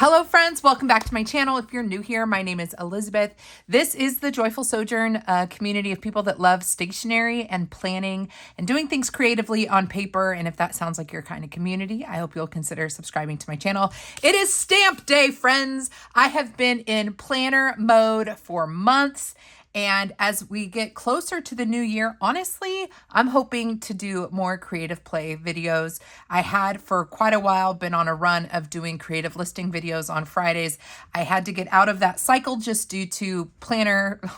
Hello friends, welcome back to my channel. If you're new here, my name is Elizabeth. This is the Joyful Sojourn, a community of people that love stationery and planning and doing things creatively on paper. And if that sounds like your kind of community, I hope you'll consider subscribing to my channel. It is stamp day, friends. I have been in planner mode for months. And as we get closer to the new year, honestly, I'm hoping to do more creative play videos. I had for quite a while been on a run of doing creative listing videos on Fridays. I had to get out of that cycle just due to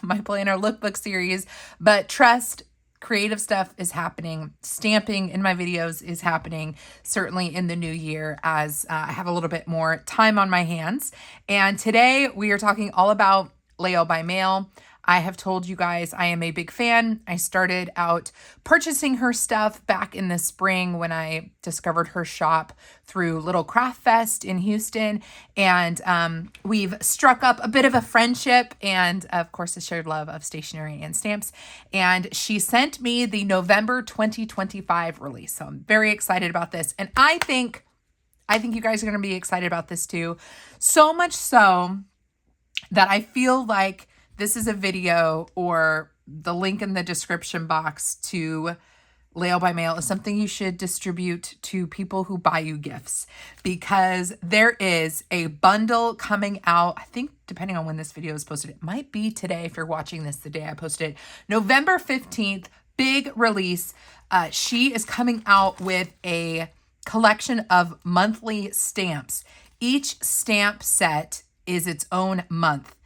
my planner lookbook series, but trust, creative stuff is happening. Stamping in my videos is happening, certainly in the new year, as I have a little bit more time on my hands. And today we are talking all about LaylebyMail. I have told you guys I am a big fan. I started out purchasing her stuff back in the spring when I discovered her shop through Little Craft Fest in Houston. And we've struck up a bit of a friendship and, of course, a shared love of stationery and stamps. And she sent me the November 2025 release. So I'm very excited about this. And I think you guys are going to be excited about this too. So much so that I feel like this is a video, or the link in the description box to LaylebyMail is something you should distribute to people who buy you gifts, because there is a bundle coming out. I think depending on when this video is posted, it might be today if you're watching this the day I posted it. November 15th, big release. She is coming out with a collection of monthly stamps. Each stamp set is its own month.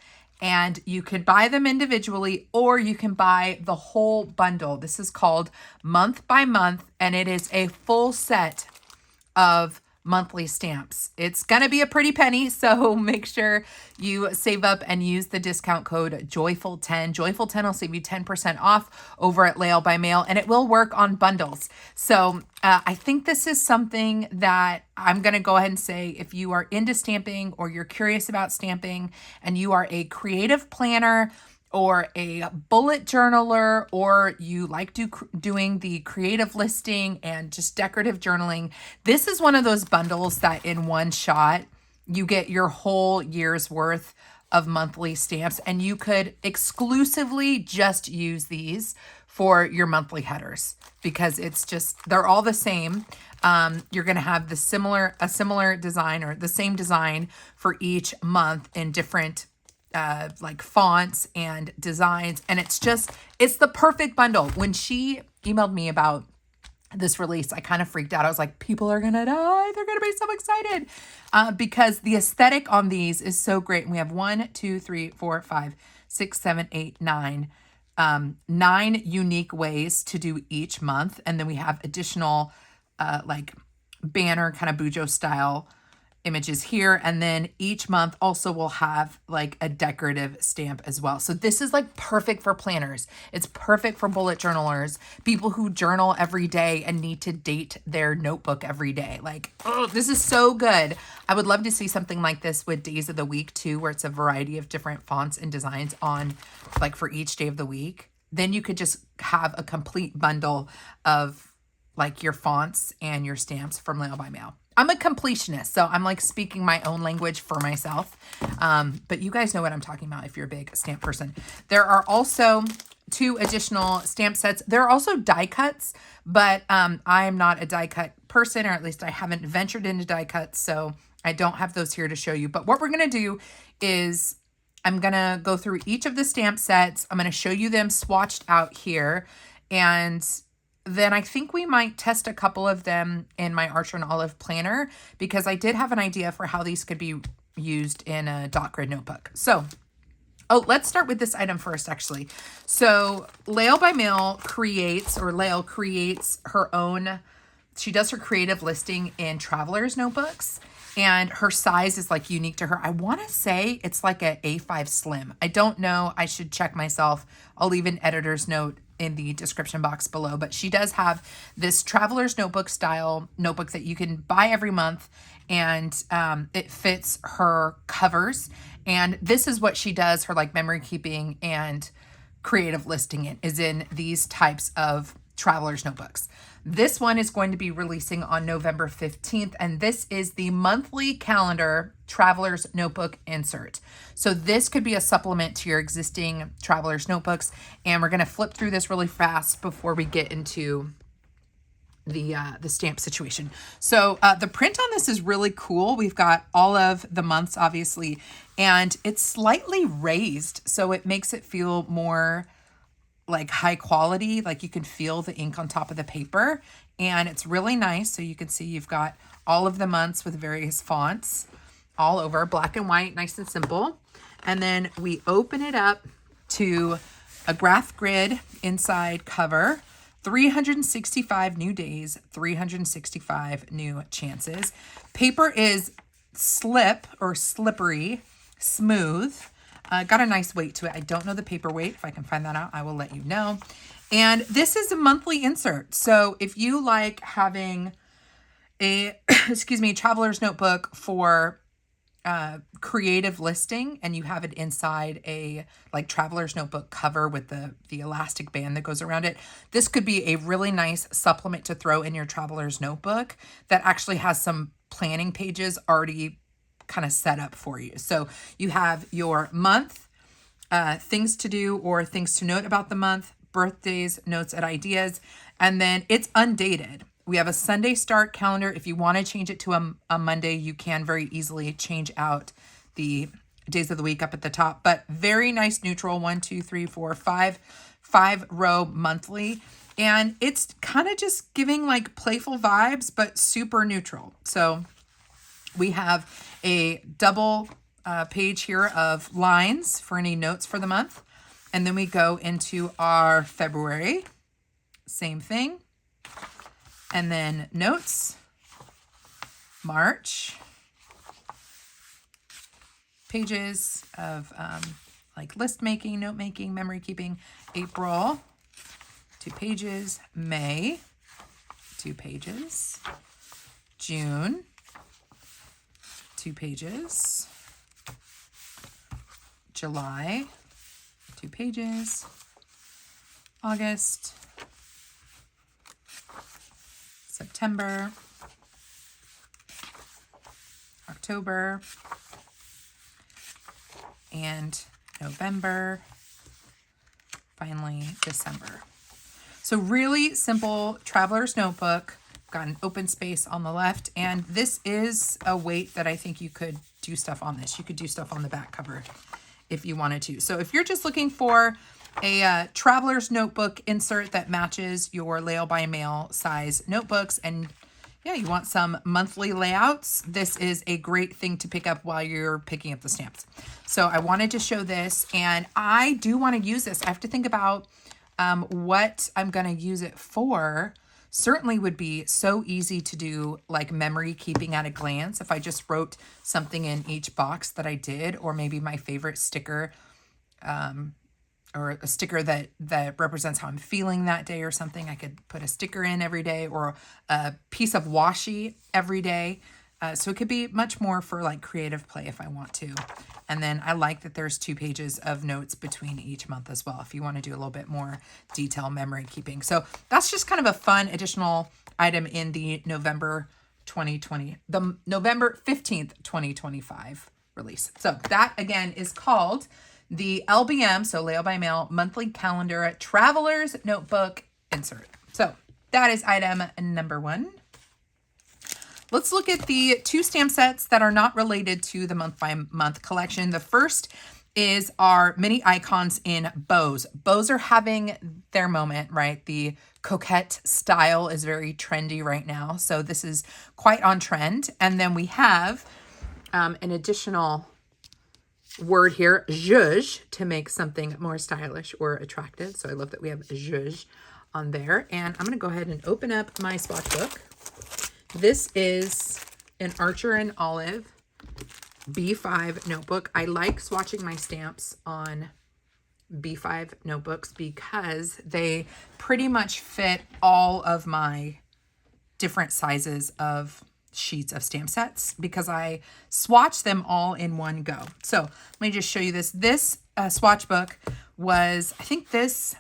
And you can buy them individually, or you can buy the whole bundle. This is called Month by Month, and it is a full set of monthly stamps. It's going to be a pretty penny, so make sure you save up and use the discount code JOYFUL10. JOYFUL10 will save you 10% off over at LaylebyMail, and it will work on bundles. So I think this is something that I'm going to go ahead and say, if you are into stamping or you're curious about stamping and you are a creative planner or a bullet journaler, or you like doing the creative listing and just decorative journaling, this is one of those bundles that in one shot, you get your whole year's worth of monthly stamps, and you could exclusively just use these for your monthly headers, because it's just, they're all the same. You're going to have a similar design, or the same design for each month in different like fonts and designs. And it's the perfect bundle. When she emailed me about this release, I kind of freaked out. I was like, people are going to die. They're going to be so excited because the aesthetic on these is so great. And we have 1, 2, 3, 4, 5, 6, 7, 8, 9, 9 unique ways to do each month. And then we have additional like banner kind of Bujo style images here, and then each month also will have like a decorative stamp as well. So this is like perfect for planners. It's perfect for bullet journalers, people who journal every day and need to date their notebook every day. Like, oh, this is so good. I would love to see something like this with days of the week too, where it's a variety of different fonts and designs on like for each day of the week. Then you could just have a complete bundle of like your fonts and your stamps from LaylebyMail. I'm a completionist, so I'm like speaking my own language for myself. But you guys know what I'm talking about if you're a big stamp person. There are also 2 additional stamp sets. There are also die cuts, but I'm not a die cut person, or at least I haven't ventured into die cuts, so I don't have those here to show you. But what we're going to do is I'm going to go through each of the stamp sets. I'm going to show you them swatched out here, and then I think we might test a couple of them in my Archer and Olive planner, because I did have an idea for how these could be used in a dot grid notebook. So, let's start with this item first, actually. So LaylebyMail Layle creates her own, she does her creative listing in traveler's notebooks, and her size is like unique to her. I want to say it's like a A5 slim. I don't know. I should check myself. I'll leave an editor's note in the description box below, but she does have this traveler's notebook style notebook that you can buy every month, and it fits her covers. And this is what she does, her like memory keeping and creative listing is in these types of Traveler's Notebooks. This one is going to be releasing on November 15th, and this is the monthly calendar Traveler's Notebook insert. So this could be a supplement to your existing Traveler's Notebooks, and we're going to flip through this really fast before we get into the stamp situation. So the print on this is really cool. We've got all of the months, obviously, and it's slightly raised, so it makes it feel more like high quality, like you can feel the ink on top of the paper, and it's really nice. So you can see you've got all of the months with various fonts all over, black and white, nice and simple. And then we open it up to a graph grid inside cover, 365 new days, 365 new chances. Paper is slippery, smooth. Got a nice weight to it. I don't know the paper weight. If I can find that out, I will let you know. And this is a monthly insert. So if you like having a, Traveler's Notebook for creative listing, and you have it inside a like Traveler's Notebook cover with the elastic band that goes around it, this could be a really nice supplement to throw in your Traveler's Notebook that actually has some planning pages already kind of set up for you. So you have your month, things to do or things to note about the month, birthdays, notes and ideas, and then it's undated. We have a Sunday start calendar. If you want to change it to a Monday, you can very easily change out the days of the week up at the top, but very nice neutral, 1, 2, 3, 4, 5 row monthly. And it's kind of just giving like playful vibes, but super neutral. So we have a double page here of lines for any notes for the month. And then we go into our February, same thing. And then notes, March, pages of like list making, note making, memory keeping, April, 2 pages, May, 2 pages, June, 2 pages, July, 2 pages, August, September, October, and November, finally December. So really simple Traveler's Notebook. Got an open space on the left, and this is a weight that I think you could do stuff on this. You could do stuff on the back cover if you wanted to. So if you're just looking for a Traveler's Notebook insert that matches your LaylebyMail size notebooks, and yeah, you want some monthly layouts, this is a great thing to pick up while you're picking up the stamps. So I wanted to show this, and I do want to use this. I have to think about what I'm going to use it for. Certainly would be so easy to do like memory keeping at a glance if I just wrote something in each box that I did, or maybe my favorite sticker, or a sticker that represents how I'm feeling that day or something. I could put a sticker in every day, or a piece of washi every day. So it could be much more for like creative play if I want to. And then I like that there's 2 pages of notes between each month as well, if you want to do a little bit more detail memory keeping. So that's just kind of a fun additional item in the November 15th, 2025 release. So that again is called the LBM, so LaylebyMail Monthly Calendar Traveler's Notebook Insert. So that is item number 1. Let's look at the 2 stamp sets that are not related to the month by month collection. The first is our mini icons in bows. Bows are having their moment, right? The coquette style is very trendy right now. So this is quite on trend. And then we have an additional word here, zhuzh, to make something more stylish or attractive. So I love that we have zhuzh on there. And I'm going to go ahead and open up my swatch book. This is an Archer and Olive B5 notebook. I like swatching my stamps on B5 notebooks because they pretty much fit all of my different sizes of sheets of stamp sets because I swatch them all in one go. So let me just show you this. This swatch book was, I think this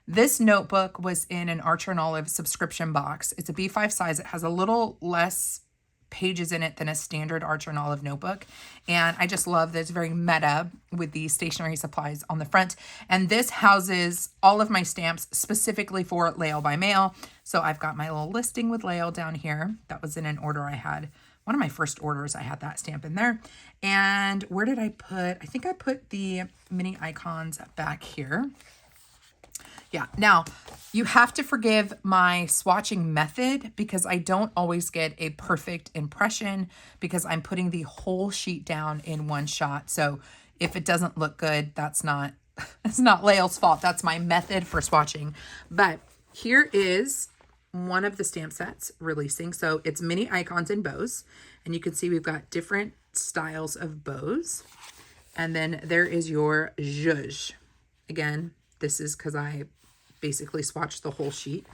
This notebook was in an Archer and Olive subscription box. It's a B5 size. It has a little less pages in it than a standard Archer and Olive notebook. And I just love that it's very meta with the stationery supplies on the front. And this houses all of my stamps specifically for LaylebyMail. So I've got my little listing with Layle down here. That was in an order I had. One of my first orders, I had that stamp in there. And where did I put? I think I put the mini icons back here. Yeah, now you have to forgive my swatching method because I don't always get a perfect impression because I'm putting the whole sheet down in one shot. So if it doesn't look good, that's not Layle's fault. That's my method for swatching. But here is one of the stamp sets releasing. So it's mini icons and bows. And you can see we've got different styles of bows. And then there is your zhuzh. Again, this is because I basically swatched the whole sheet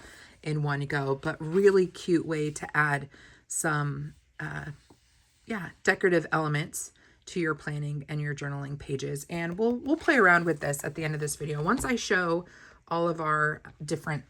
in one go, but really cute way to add some, decorative elements to your planning and your journaling pages. And we'll play around with this at the end of this video. Once I show all of our different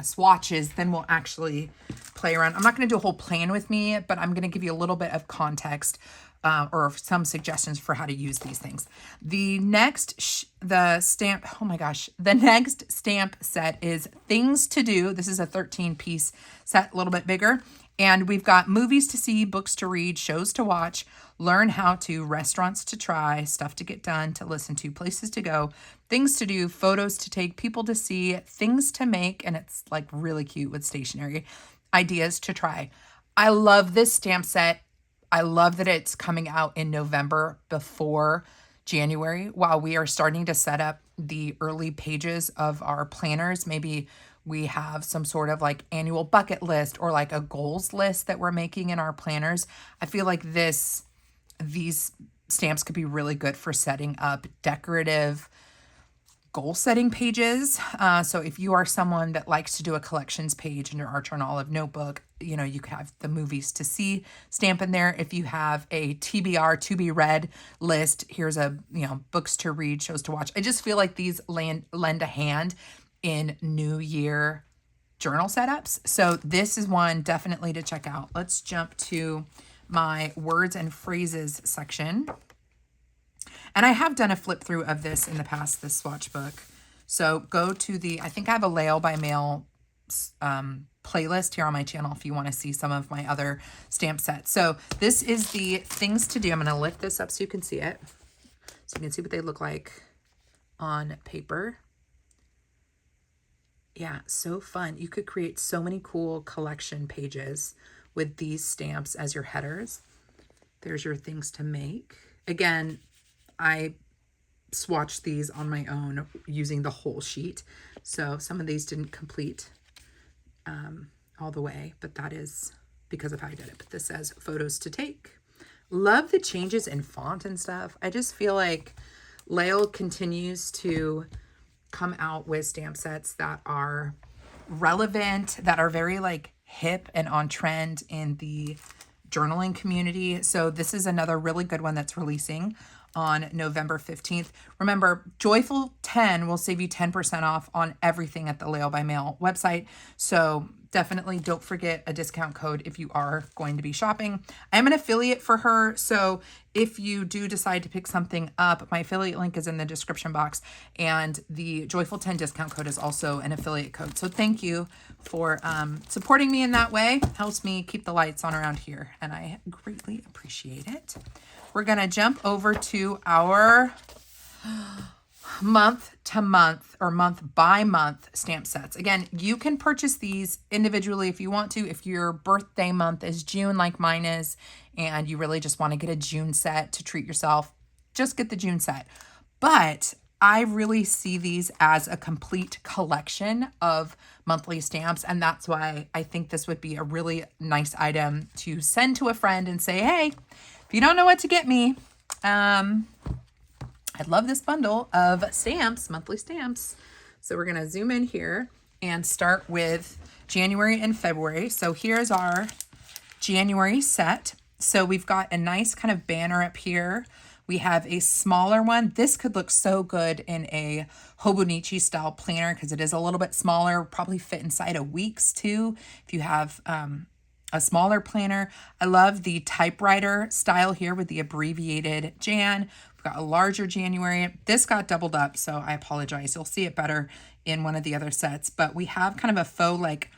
swatches, then we'll actually play around. I'm not going to do a whole plan with me, but I'm going to give you a little bit of context or some suggestions for how to use these things. The next the next stamp set is Things to Do. This is a 13-piece set, a little bit bigger. And we've got movies to see, books to read, shows to watch, learn how to, restaurants to try, stuff to get done, to listen to, places to go, things to do, photos to take, people to see, things to make, and it's like really cute with stationery, ideas to try. I love this stamp set. I love that it's coming out in November before January while we are starting to set up the early pages of our planners. Maybe we have some sort of like annual bucket list or like a goals list that we're making in our planners. I feel like these stamps could be really good for setting up decorative goal setting pages. So if you are someone that likes to do a collections page in your Archer and Olive notebook, you could have the movies to see stamp in there. If you have a TBR, to be read list, here's a, books to read, shows to watch. I just feel like these lend a hand in New Year journal setups. So this is one definitely to check out. Let's jump to my words and phrases section. And I have done a flip through of this in the past, this swatch book. So go to I think I have a Laylebymail playlist here on my channel if you want to see some of my other stamp sets. So this is the Things to Do. I'm going to lift this up so you can see it. So you can see what they look like on paper. Yeah, so fun. You could create so many cool collection pages with these stamps as your headers. There's your things to make. Again, I swatched these on my own using the whole sheet. So some of these didn't complete all the way, but that is because of how I did it. But this says photos to take. Love the changes in font and stuff. I just feel like Layle continues to come out with stamp sets that are relevant, that are very like hip and on trend in the journaling community. So this is another really good one that's releasing on November 15th. Remember, Joyful 10 will save you 10% off on everything at the Laylebymail website. So definitely don't forget a discount code if you are going to be shopping. I'm an affiliate for her. So if you do decide to pick something up, my affiliate link is in the description box, and the Joyful 10 discount code is also an affiliate code. So thank you for supporting me in that way. Helps me keep the lights on around here, and I greatly appreciate it. We're going to jump over to our month to month or month by month stamp sets. Again, you can purchase these individually if you want to. If your birthday month is June like mine is, and you really just want to get a June set to treat yourself, just get the June set. But I really see these as a complete collection of monthly stamps, and that's why I think this would be a really nice item to send to a friend and say, hey, if you don't know what to get me, I love this bundle of stamps, monthly stamps. So we're going to zoom in here and start with January and February. So here's our January set. So we've got a nice kind of banner up here We have a smaller one. This could look so good in a Hobonichi style planner because it is a little bit smaller, probably fit inside a week's too if you have a smaller planner. I love the typewriter style here with the abbreviated Jan. We've got a larger January. This got doubled up, so I apologize. You'll see it better in one of the other sets, but we have kind of a faux like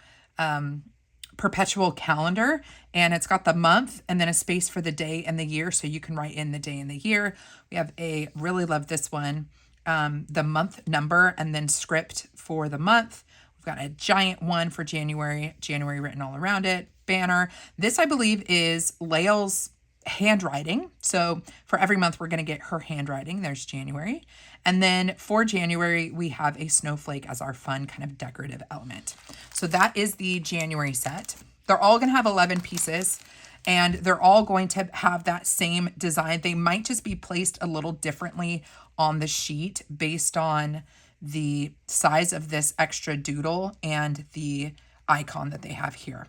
perpetual calendar, and it's got the month and then a space for the day and the year, so you can write in the day and the year. We have really love this one, the month number and then script for the month. We've got a giant one for January written all around it, banner. This, I believe, is Layle's handwriting. So for every month, we're going to get her handwriting. There's January. And then for January, we have a snowflake as our fun kind of decorative element. So that is the January set. They're all going to have 11 pieces, and they're all going to have that same design. They might just be placed a little differently on the sheet based on the size of this extra doodle and the icon that they have here.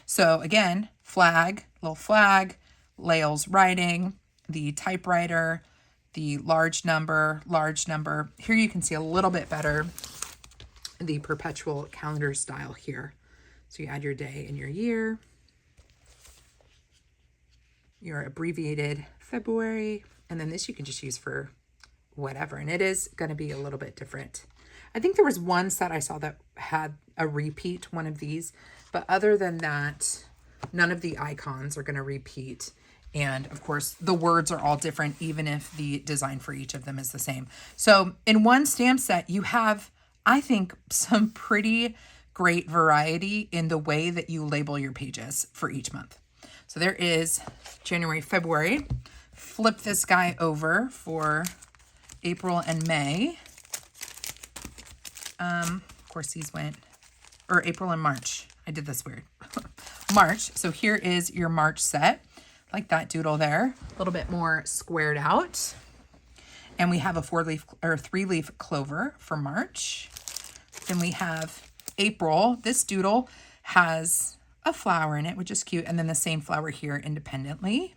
So again, flag, little flag, Layle's writing, the typewriter, the large number. Here you can see a little bit better the perpetual calendar style here. So you add your day and your year, your abbreviated February, and then this you can just use for whatever. And it is going to be a little bit different. I think there was one set I saw that had a repeat, one of these, but other than that, none of the icons are going to repeat. And of course, the words are all different, even if the design for each of them is the same. So in one stamp set, you have, I think, some pretty great variety in the way that you label your pages for each month. So there is January, February. Flip this guy over for April and May. Of course, these went, or April and March. I did this weird. March. So here is your March set. Like that doodle there, a little bit more squared out. And we have a 4-leaf or 3-leaf clover for March. Then we have April. This doodle has a flower in it, which is cute. And then the same flower here independently.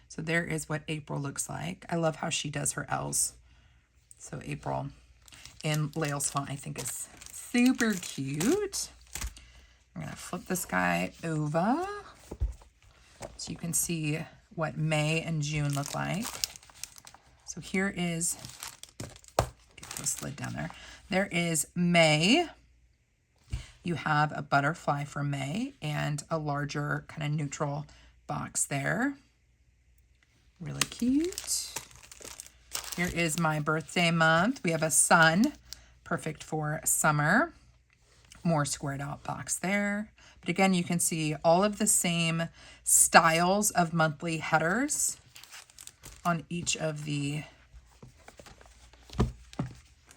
So there is what April looks like. I love how she does her L's. So April in Layle's font, I think, is super cute. I'm going to flip this guy over so you can see what May and June look like. So here is, get this lid down there. There is May. You have a butterfly for May and a larger kind of neutral box there. Really cute. Here is my birthday month. We have a sun, perfect for summer. More squared out box there. But again, you can see all of the same styles of monthly headers on each of the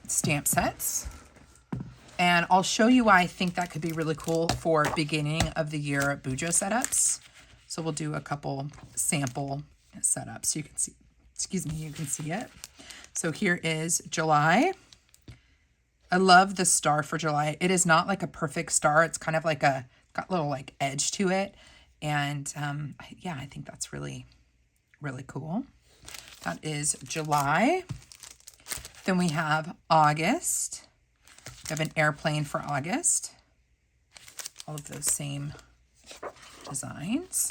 stamp sets. And I'll show you why I think that could be really cool for beginning of the year Bujo setups. So we'll do a couple sample setups. So you can see, excuse me, you can see it. So here is July. I love the star for July. It is not like a perfect star. It's kind of like a, got a little like edge to it. And yeah, I think that's really, really cool. That is July. Then we have August. We have an airplane for August. All of those same designs.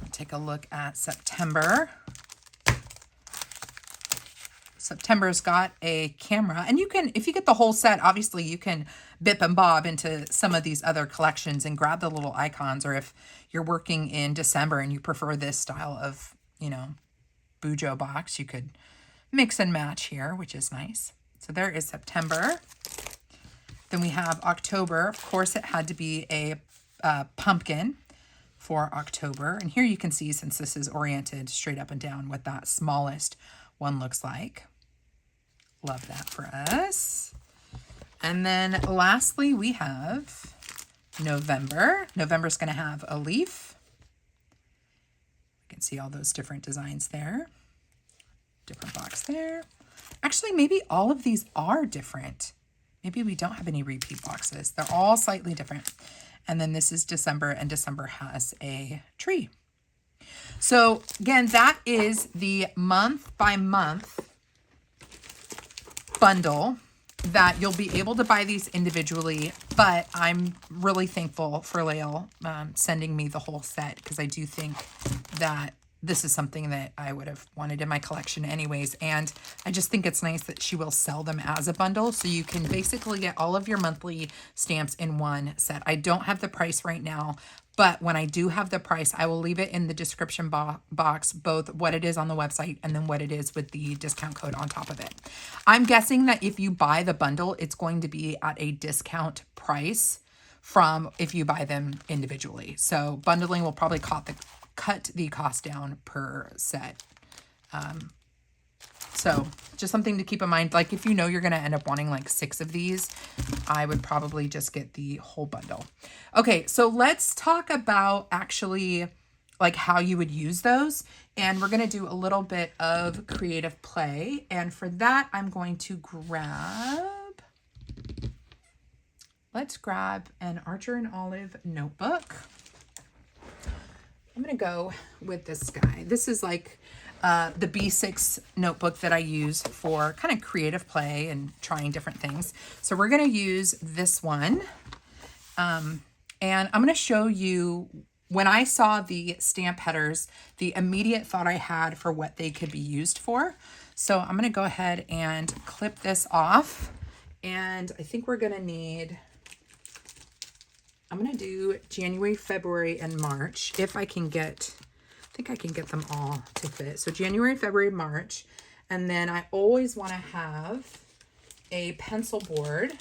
We'll take a look at September. September's got a camera, and you can, if you get the whole set, obviously you can bip and bob into some of these other collections and grab the little icons, or if you're working in December and you prefer this style of, you know, Bujo box, you could mix and match here, which is nice. So there is September. Then we have October. Of course, it had to be a pumpkin for October. And here you can see, since this is oriented straight up and down, what that smallest one looks like. Love that for us. And then lastly, we have November. November's going to have a leaf. You can see all those different designs there. Different box there. Actually, maybe all of these are different. Maybe we don't have any repeat boxes. They're all slightly different. And then this is December, and December has a tree. So again, that is the month by month bundle that you'll be able to buy these individually, but I'm really thankful for Layle sending me the whole set, because I do think that this is something that I would have wanted in my collection anyways. And I just think it's nice that she will sell them as a bundle. So you can basically get all of your monthly stamps in one set. I don't have the price right now, but when I do have the price, I will leave it in the description box, both what it is on the website and then what it is with the discount code on top of it. I'm guessing that if you buy the bundle, it's going to be at a discount price from if you buy them individually. So bundling will probably cut the cost down per set. So just something to keep in mind. Like if you know you're going to end up wanting like 6 of these, I would probably just get the whole bundle. Okay, so let's talk about actually like how you would use those. And we're going to do a little bit of creative play. And for that, I'm going to let's grab an Archer and Olive notebook. I'm going to go with this guy. This is like the B6 notebook that I use for kind of creative play and trying different things. So we're going to use this one. And I'm going to show you, when I saw the stamp headers, the immediate thought I had for what they could be used for. So I'm going to go ahead and clip this off. And I think we're going to need... I'm going to do January, February, and March if I can get, I think I can get them all to fit. So January, February, March. And then I always want to have a pencil board.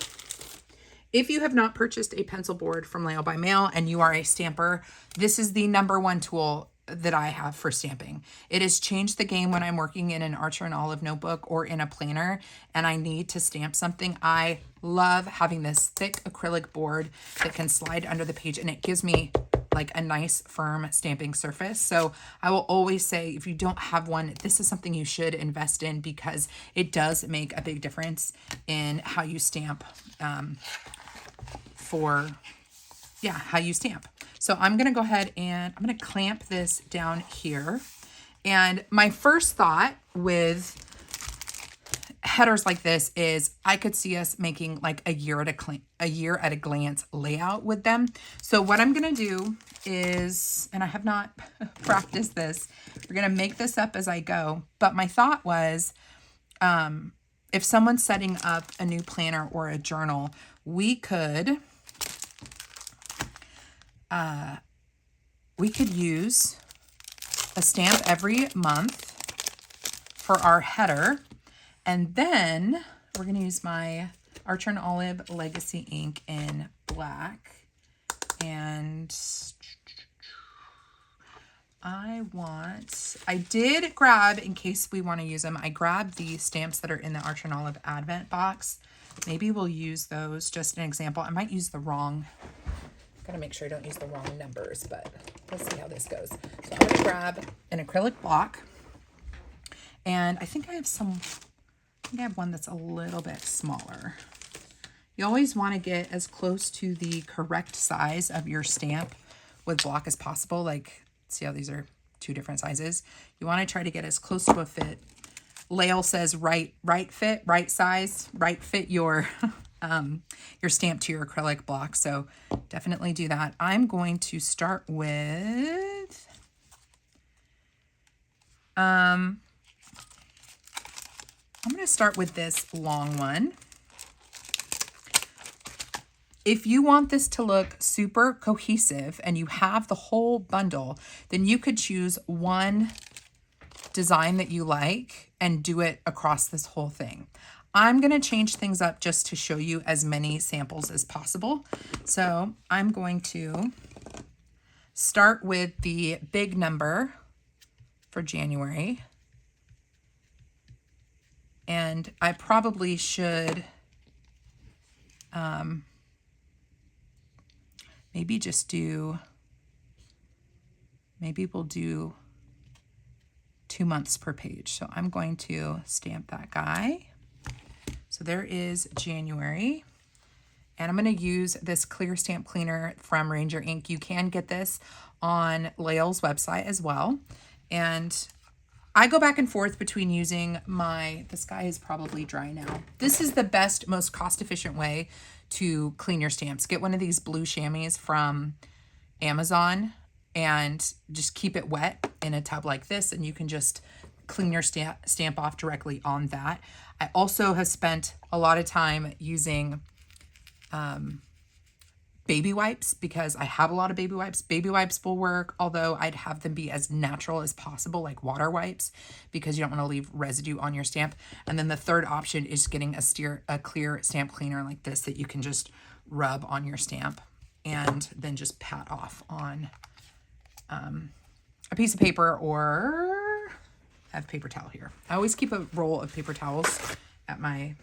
If you have not purchased a pencil board from LaylebyMail and you are a stamper, this is the #1 tool that I have for stamping. It has changed the game when I'm working in an Archer and Olive notebook or in a planner and I need to stamp something. I love having this thick acrylic board that can slide under the page, and it gives me like a nice firm stamping surface. So I will always say, if you don't have one, this is something you should invest in, because it does make a big difference in how you stamp how you stamp. So I'm going to go ahead and I'm going to clamp this down here. And my first thought with headers like this is I could see us making like a year at a glance layout with them. So what I'm going to do is, and I have not practiced this, we're going to make this up as I go. But my thought was, if someone's setting up a new planner or a journal, we could use a stamp every month for our header. And then we're going to use my Archer and Olive Legacy ink in black. And I did grab, in case we want to use them, I grabbed the stamps that are in the Archer and Olive Advent box. Maybe we'll use those, just an example. I might use the wrong, gotta make sure I don't use the wrong numbers, but let's see how this goes. So I'm gonna grab an acrylic block, and I think I have one that's a little bit smaller. You always want to get as close to the correct size of your stamp with block as possible. Like, see how these are 2 different sizes? You want to try to get as close to a fit. Layle says right fit, right size, right fit your stamp to your acrylic block. So definitely do that. I'm going to start with, I'm going to start with this long one. If you want this to look super cohesive and you have the whole bundle, then you could choose one design that you like and do it across this whole thing. I'm going to change things up just to show you as many samples as possible. So I'm going to start with the big number for January. And I probably should maybe we'll do 2 months per page. So I'm going to stamp that guy. So there is January. And I'm going to use this clear stamp cleaner from Ranger Ink. You can get this on Layle's website as well. And I go back and forth between using this guy is probably dry now. This is the best, most cost-efficient way to clean your stamps. Get one of these blue chamois from Amazon and just keep it wet in a tub like this, and you can just clean your stamp off directly on that. I also have spent a lot of time using baby wipes because I have a lot of baby wipes. Baby wipes will work, although I'd have them be as natural as possible, like water wipes, because you don't want to leave residue on your stamp. And then the third option is getting a clear stamp cleaner like this that you can just rub on your stamp and then just pat off on a piece of paper, or I have paper towel here. I always keep a roll of paper towels at my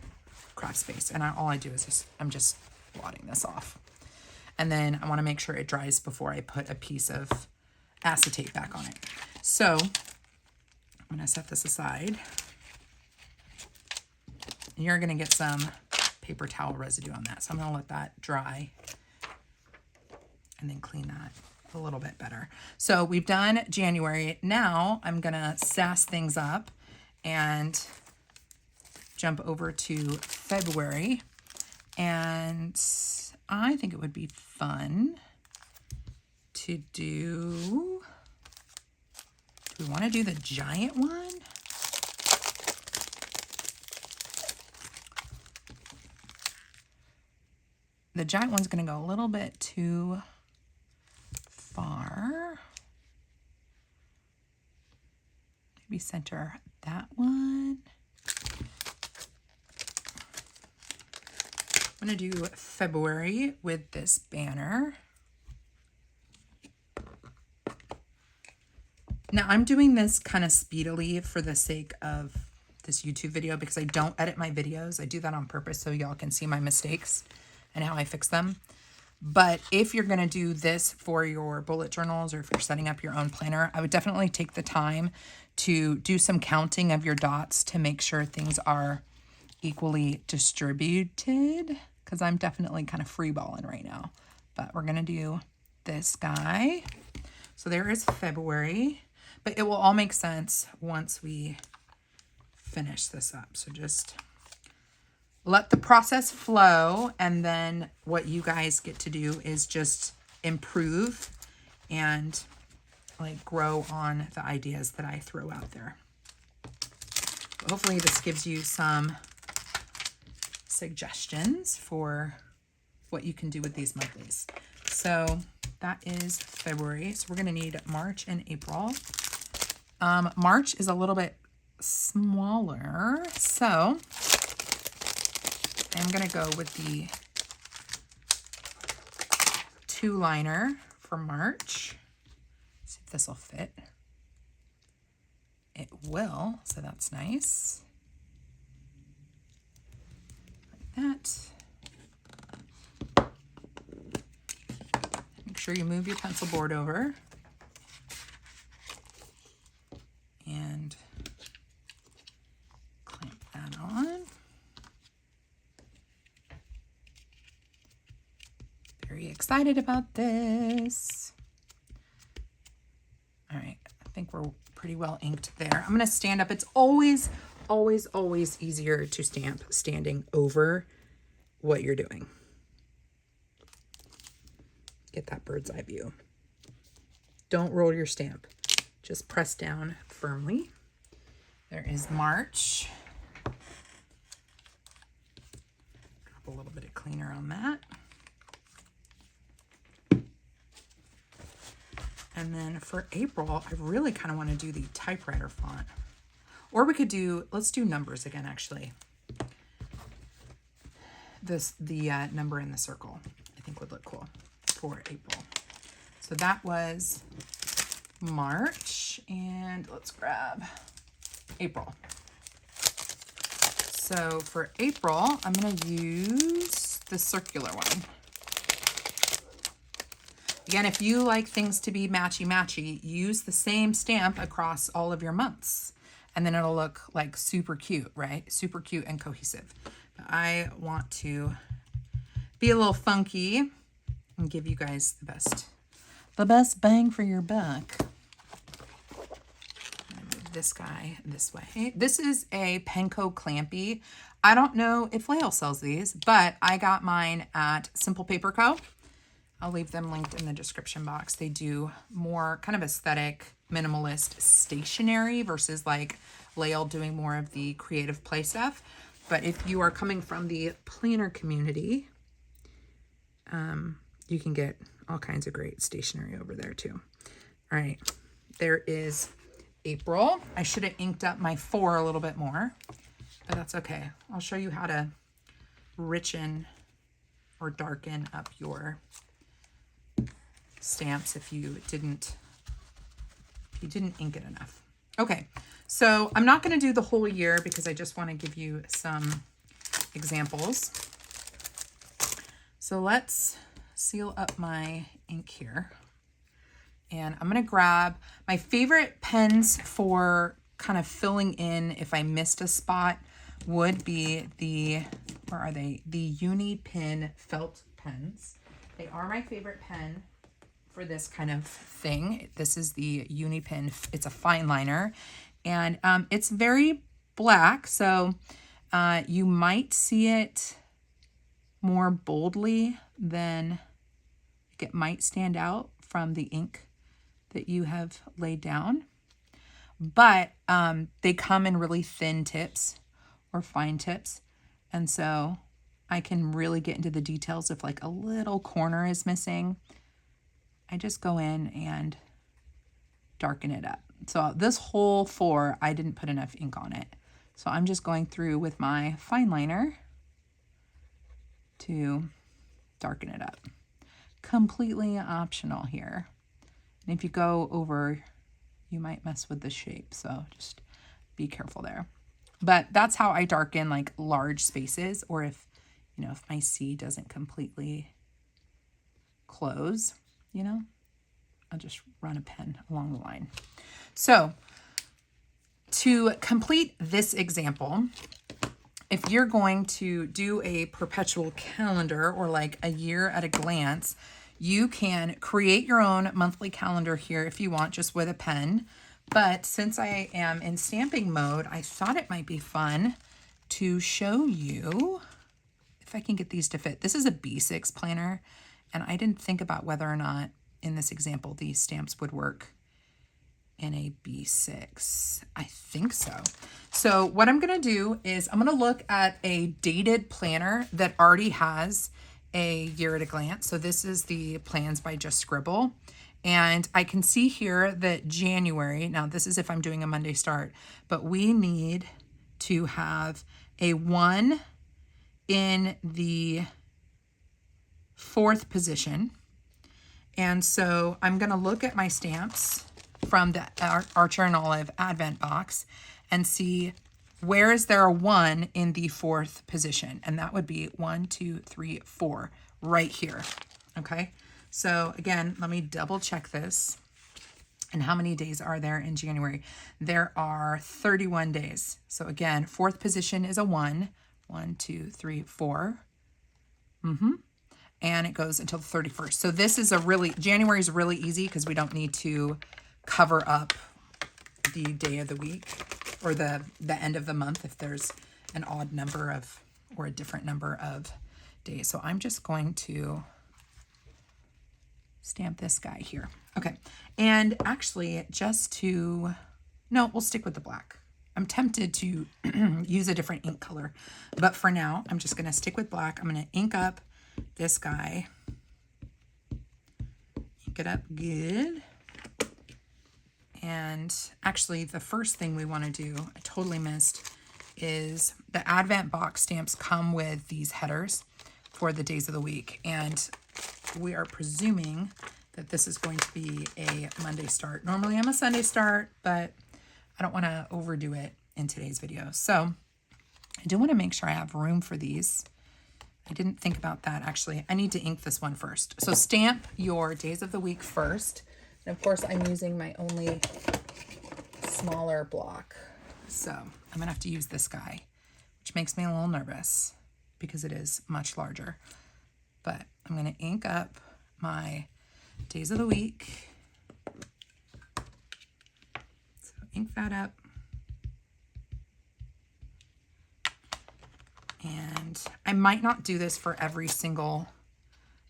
craft space, and all I do is I'm just blotting this off. And then I want to make sure it dries before I put a piece of acetate back on it. So I'm going to set this aside. And you're going to get some paper towel residue on that. So I'm going to let that dry and then clean that a little bit better. So we've done January. Now I'm going to sass things up and jump over to February. And I think it would be fun to do we want to do the giant one? The giant one's going to go a little bit too far. Maybe center that one. I'm going to do February with this banner. Now I'm doing this kind of speedily for the sake of this YouTube video because I don't edit my videos. I do that on purpose so y'all can see my mistakes and how I fix them. But if you're going to do this for your bullet journals or if you're setting up your own planner, I would definitely take the time to do some counting of your dots to make sure things are equally distributed, because I'm definitely kind of freeballing right now. But we're going to do this guy. So there is February, but it will all make sense once we finish this up. So just let the process flow, and then what you guys get to do is just improve and like grow on the ideas that I throw out there. But hopefully this gives you some suggestions for what you can do with these monthlies. So that is February. So we're going to need March and April. March is a little bit smaller, so I'm going to go with the 2-liner for March. See if this will fit. It will, so that's nice. Like that. Make sure you move your pencil board over. And clamp that on. Very excited about this. All right, I think we're pretty well inked there. I'm going to stand up. It's always easier to stamp standing over what you're doing. Get that bird's eye view. Don't roll your stamp. Just press down firmly. There is March. Drop a little bit of cleaner on that. And then for April, I really kind of want to do the typewriter font. Or we could do, let's do numbers again, actually. The number in the circle, I think would look cool for April. So that was March, and let's grab April. So for April, I'm going to use the circular one. Again, if you like things to be matchy-matchy, use the same stamp across all of your months. And then it'll look like super cute, right? Super cute and cohesive. But I want to be a little funky and give you guys the best bang for your buck. Move this guy this way. This is a Penco Clampy. I don't know if Layle sells these, but I got mine at Simple Paper Co. I'll leave them linked in the description box. They do more kind of aesthetic, minimalist stationery versus like Layle doing more of the creative play stuff. But if you are coming from the planner community, you can get all kinds of great stationery over there too. All right, there is April. I should have inked up my 4 a little bit more, but that's okay. I'll show you how to richen or darken up your stamps if you didn't ink it enough. Okay, so I'm not going to do the whole year because I just want to give you some examples. So let's seal up my ink here. And I'm going to grab my favorite pens for kind of filling in if I missed a spot would be the, where are they? The Uni-Pin felt pens. They are my favorite pen for this kind of thing. This is the Uni-Pin. It's a fine liner, and it's very black, so you might see it more boldly than it might stand out from the ink that you have laid down. But they come in really thin tips or fine tips, and so I can really get into the details if like a little corner is missing. I just go in and darken it up. So this whole 4, I didn't put enough ink on it. So I'm just going through with my fine liner to darken it up. Completely optional here. And if you go over, you might mess with the shape. So just be careful there. But that's how I darken like large spaces, or if, you know, if my C doesn't completely close, you know, I'll just run a pen along the line. So to complete this example, if you're going to do a perpetual calendar or like a year at a glance, you can create your own monthly calendar here if you want, just with a pen. But since I am in stamping mode, I thought it might be fun to show you if I can get these to fit. This is a B6 planner, and I didn't think about whether or not in this example these stamps would work in a B6. I think so. So what I'm going to do is I'm going to look at a dated planner that already has a year at a glance. So this is the Plans by Just Scribble. And I can see here that January, now this is if I'm doing a Monday start, but we need to have a 1 in the 4th position. And so I'm going to look at my stamps from the Archer and Olive Advent box and see where is there a 1 in the 4th position. And that would be 1, 2, 3, 4 right here. Okay. So again, let me double check this. And how many days are there in January? There are 31 days. So again, 4th position is a 1. 1, 2, 3, 4. And it goes until the 31st. So this is January is really easy because we don't need to cover up the day of the week or the end of the month if there's an odd number of, or a different number of days. So I'm just going to stamp this guy here. Okay. And actually no, we'll stick with the black. I'm tempted to use a different ink color, but for now, I'm just going to stick with black. I'm going to ink up this guy. Ink it up good. And actually, the first thing we want to do, I totally missed, is the Advent box stamps come with these headers for the days of the week. And we are presuming that this is going to be a Monday start. Normally I'm a Sunday start, but I don't want to overdo it in today's video. So I do want to make sure I have room for these. I didn't think about that actually. I need to ink this one first. So stamp your days of the week first. And of course I'm using my only smaller block. So I'm gonna have to use this guy, which makes me a little nervous because it is much larger. but I'm going to ink up my days of the week. So ink that up. And I might not do this for every single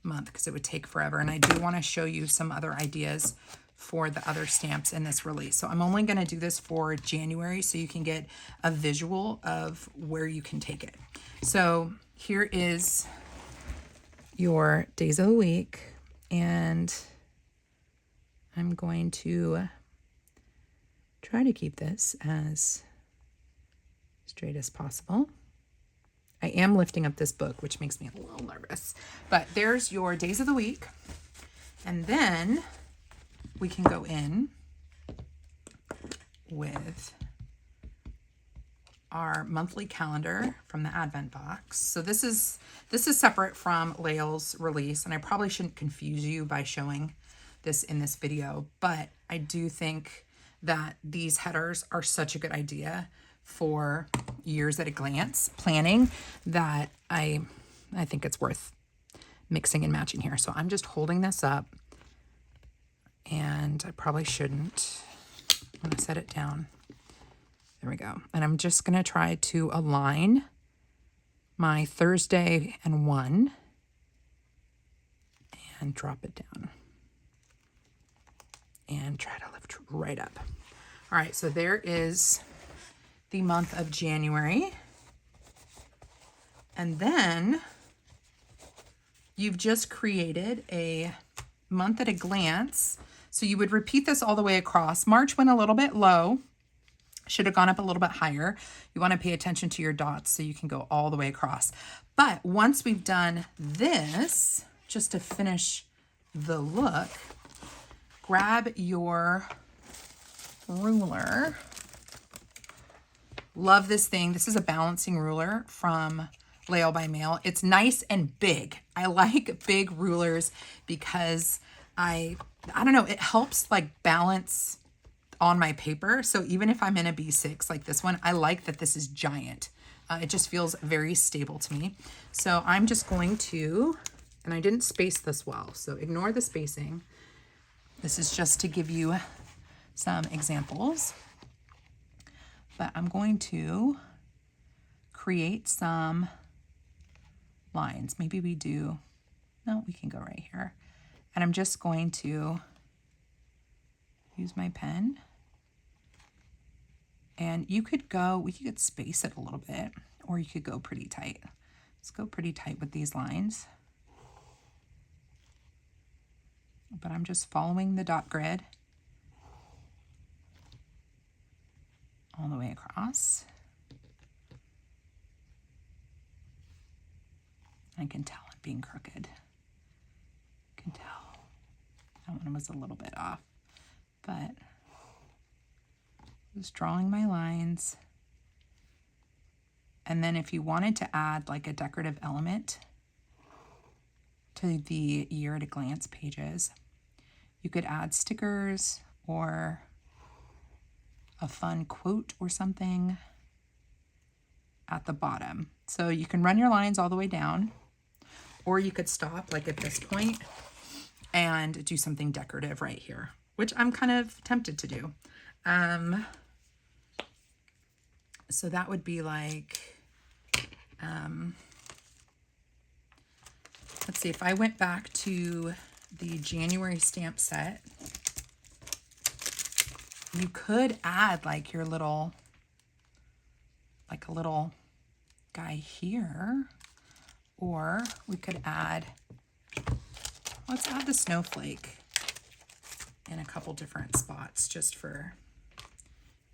month because it would take forever. And I do want to show you some other ideas for the other stamps in this release. So I'm only going to do this for January so you can get a visual of where you can take it. So here is your days of the week, and I'm going to try to keep this as straight as possible. I am lifting up this book, which makes me a little nervous. But there's your days of the week. And then we can go in with our monthly calendar from the Advent box. So this is separate from Layle's release, and I probably shouldn't confuse you by showing this in this video, but I do think that these headers are such a good idea for years at a glance planning that I think it's worth mixing and matching here. So I'm just holding this up, and I probably shouldn't. I'm going to set it down. There we go. And I'm just going to try to align my Thursday and 1 and drop it down and try to lift right up. All right, so there is the month of January. And then you've just created a month at a glance. So you would repeat this all the way across. March went a little bit low. Should have gone up a little bit higher. You want to pay attention to your dots so you can go all the way across. But once we've done this, just to finish the look, grab your ruler. Love this thing. This is a balancing ruler from LaylebyMail. It's nice and big. I like big rulers because I don't know, it helps like balance on my paper. So even if I'm in a B6 like this one, I like that this is giant. It just feels very stable to me. So I'm just going to, and I didn't space this well, so ignore the spacing. This is just to give you some examples. But I'm going to create some lines. Maybe we do, no, we can go right here. And I'm just going to use my pen. And you could go, we could space it a little bit, or you could go pretty tight. Let's go pretty tight with these lines. But I'm just following the dot grid all the way across. I can tell it being crooked. I can tell that one was a little bit off, but just drawing my lines. And then if you wanted to add like a decorative element to the year at a glance pages, you could add stickers or a fun quote or something at the bottom. So you can run your lines all the way down, or you could stop like at this point and do something decorative right here, which I'm kind of tempted to do. So that would be like, let's see, if I went back to the January stamp set, you could add like your little, like a little guy here, or we could add, let's add the snowflake in a couple different spots just for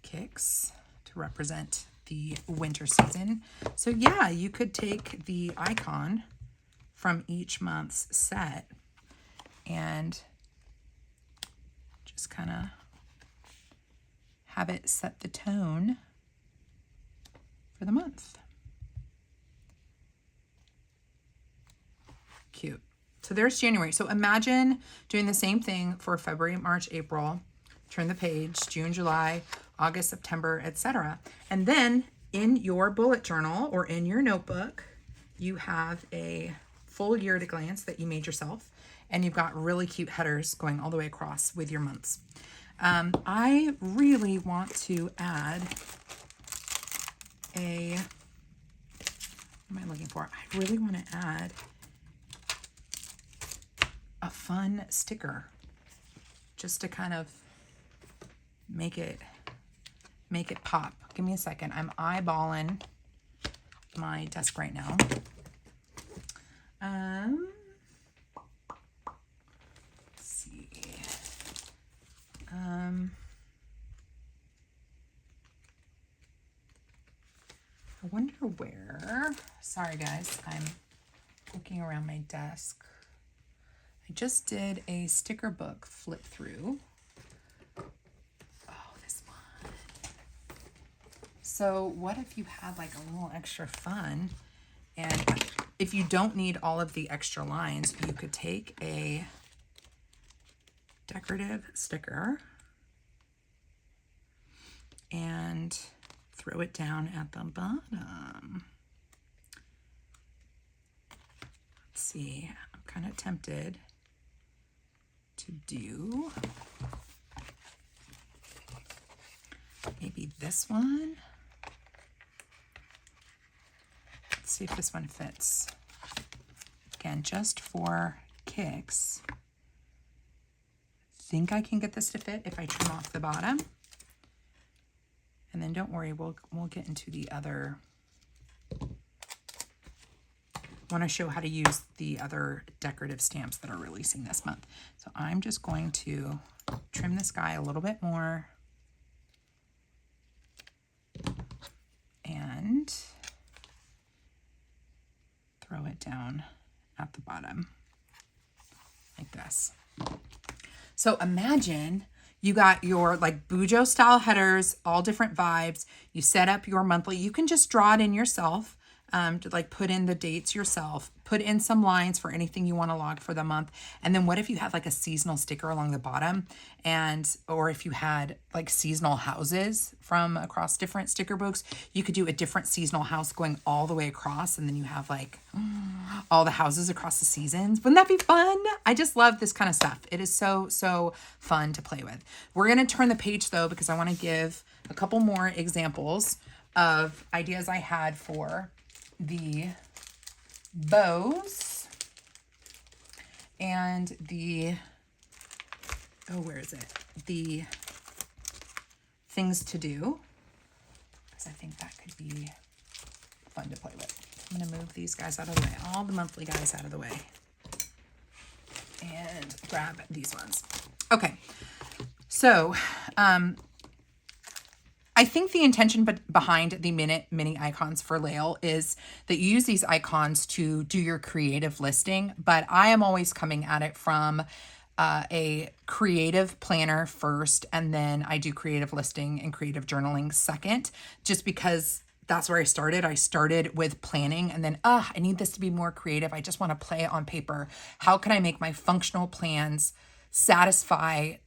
kicks to represent the winter season. So yeah, you could take the icon from each month's set and just kind of have it set the tone for the month. Cute. So there's January. So imagine doing the same thing for February, March, April. Turn the page, June, July, August, September, etc. And then in your bullet journal or in your notebook, you have a full year at a glance that you made yourself. And you've got really cute headers going all the way across with your months. I really want to add what am I looking for? I really want to add a fun sticker just to kind of make it pop. Give me a second. I'm eyeballing my desk right now. Let's see. I wonder where. Sorry guys, I'm looking around my desk. I just did a sticker book flip through. Oh, this one. So what if you had like a little extra fun, and if you don't need all of the extra lines, you could take a decorative sticker and throw it down at the bottom. Let's see, I'm kind of tempted to do maybe this one. Let's see if this one fits. Again, just for kicks. I think I can get this to fit if I trim off the bottom. And then don't worry, we'll get into the other. I want to show how to use the other decorative stamps that are releasing this month. So I'm just going to trim this guy a little bit more. And throw it down at the bottom like this. So imagine you got your like Bujo style headers, all different vibes. You set up your monthly. You can just draw it in yourself, to like put in the dates yourself, put in some lines for anything you want to log for the month. And then what if you had like a seasonal sticker along the bottom, or if you had like seasonal houses from across different sticker books, you could do a different seasonal house going all the way across. And then you have like all the houses across the seasons. Wouldn't that be fun? I just love this kind of stuff. It is so, so fun to play with. We're going to turn the page though, because I want to give a couple more examples of ideas I had for the bows and the, where is it? The things to do, because I think that could be fun to play with. I'm going to move these guys out of the way, all the monthly guys out of the way, and grab these ones. Okay, so I think the intention behind the mini icons for Layle is that you use these icons to do your creative listing, but I am always coming at it from a creative planner first, and then I do creative listing and creative journaling second, just because that's where I started. I started with planning, and then, I need this to be more creative. I just want to play it on paper. How can I make my functional plans satisfy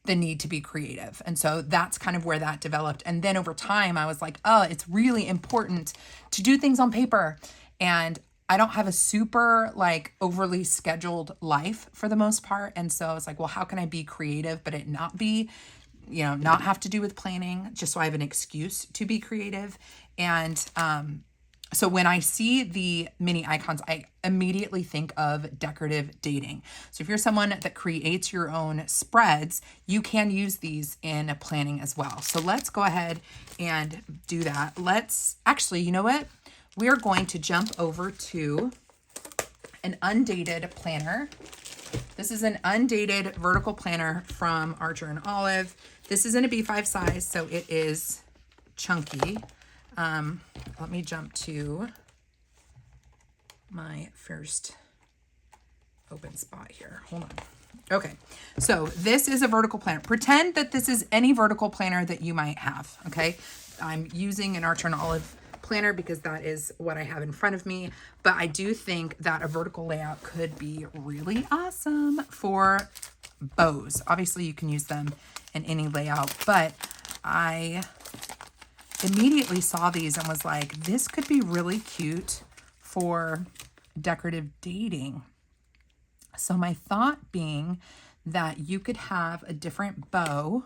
the need to be creative? And so that's kind of where that developed. And then over time, I was like, it's really important to do things on paper. And I don't have a super like overly scheduled life for the most part. And so I was like, well, how can I be creative, but it not be, not have to do with planning, just so I have an excuse to be creative. And so when I see the mini icons, I immediately think of decorative dating. So if you're someone that creates your own spreads, you can use these in planning as well. So let's go ahead and do that. Let's actually, you know what? We are going to jump over to an undated planner. This is an undated vertical planner from Archer and Olive. This is in a B5 size, so it is chunky. Let me jump to my first open spot here. Hold on. Okay, so this is a vertical planner. Pretend that this is any vertical planner that you might have, okay? I'm using an Archer and Olive planner because that is what I have in front of me, but I do think that a vertical layout could be really awesome for bows. Obviously, you can use them in any layout, but I immediately saw these and was like, this could be really cute for decorative dating. So my thought being that you could have a different bow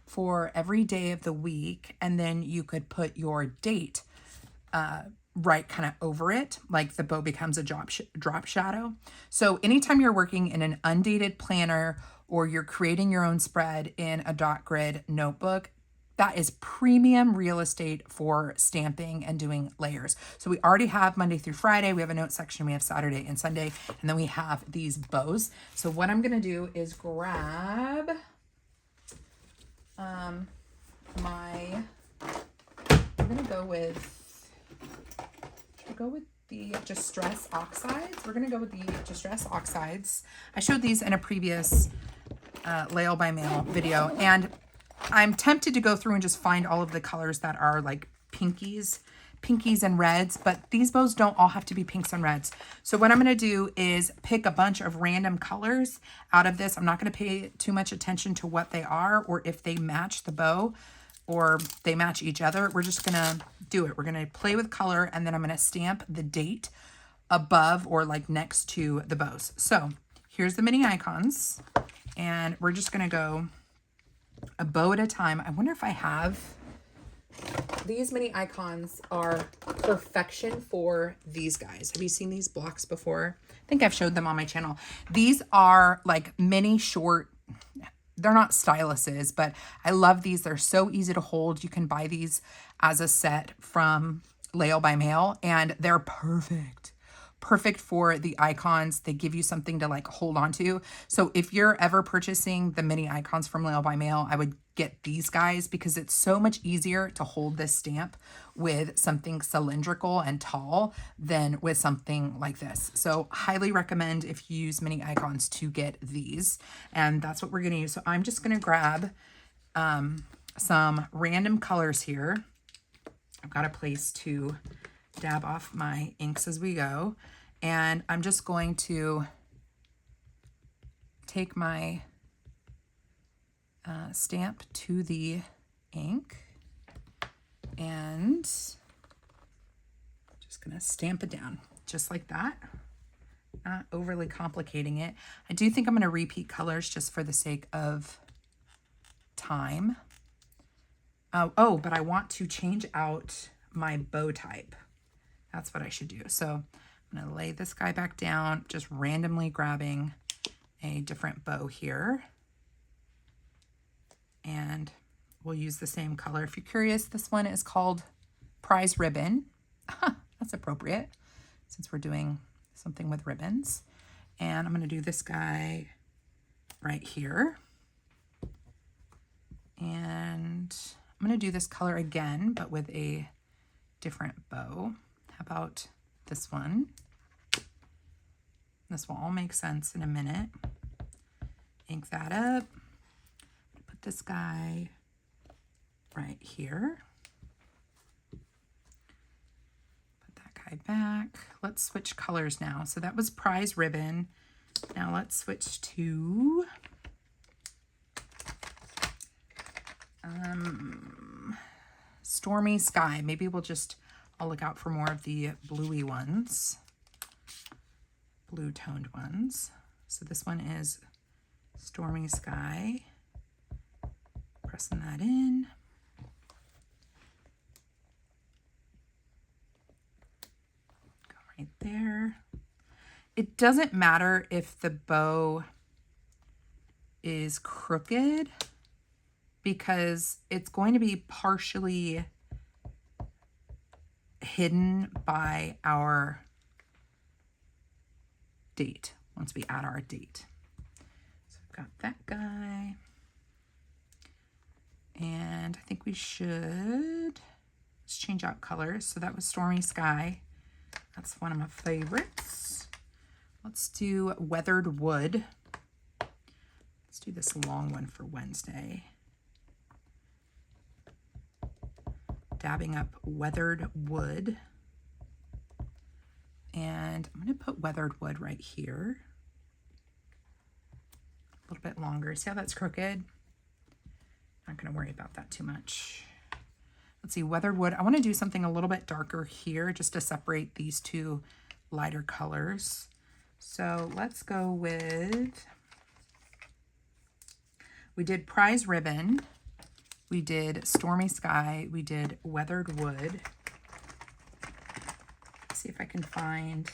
for every day of the week, and then you could put your date right kind of over it, like the bow becomes a drop shadow. So anytime you're working in an undated planner or you're creating your own spread in a dot grid notebook, that is premium real estate for stamping and doing layers. So we already have Monday through Friday. We have a note section. We have Saturday and Sunday. And then we have these bows. So what I'm going to do is grab I'm going to go with, the Distress Oxides. We're going to go with the Distress Oxides. I showed these in a previous LaylebyMail video, and I'm tempted to go through and just find all of the colors that are like pinkies and reds, but these bows don't all have to be pinks and reds. So what I'm going to do is pick a bunch of random colors out of this. I'm not going to pay too much attention to what they are or if they match the bow or they match each other. We're just going to do it. We're going to play with color, and then I'm going to stamp the date above or like next to the bows. So here's the mini icons, and we're just going to go a bow at a time. I wonder if I have these mini icons. Are perfection for these guys. Have you seen these blocks before? I think I've showed them on my channel. These are like mini short, they're not styluses, but I love these. They're so easy to hold. You can buy these as a set from LaylebyMail, and they're perfect for the icons. They give you something to like hold on to. So if you're ever purchasing the mini icons from LaylebyMail, I would get these guys because it's so much easier to hold this stamp with something cylindrical and tall than with something like this. So highly recommend, if you use mini icons, to get these. And that's what we're going to use. So I'm just going to grab some random colors here. I've got a place to dab off my inks as we go. And I'm just going to take my stamp to the ink and just going to stamp it down just like that. Not overly complicating it. I do think I'm going to repeat colors just for the sake of time. Oh, but I want to change out my bow type. That's what I should do. So I'm going to lay this guy back down, just randomly grabbing a different bow here. And we'll use the same color. If you're curious, this one is called Prize Ribbon. That's appropriate since we're doing something with ribbons. And I'm going to do this guy right here. And I'm going to do this color again, but with a different bow. How about this one? This will all make sense in a minute. Ink that up. Put this guy right here. Put that guy back. Let's switch colors now. So that was Prize Ribbon. Now let's switch to Stormy Sky. Maybe I'll look out for more of the bluey ones, blue toned ones. So this one is Stormy Sky. Pressing that in. Go right there. It doesn't matter if the bow is crooked because it's going to be partially hidden by our date once we add our date. So I've got that guy. And I think we should, let's change out colors. So that was Stormy Sky. That's one of my favorites. Let's do Weathered Wood. Let's do this long one for Wednesday. Dabbing up Weathered Wood. And I'm going to put Weathered Wood right here. A little bit longer. See how that's crooked? Not going to worry about that too much. Let's see, Weathered Wood. I want to do something a little bit darker here just to separate these two lighter colors. So let's go with, we did prize ribbon, we did stormy sky, we did weathered wood. Let's see if I can find,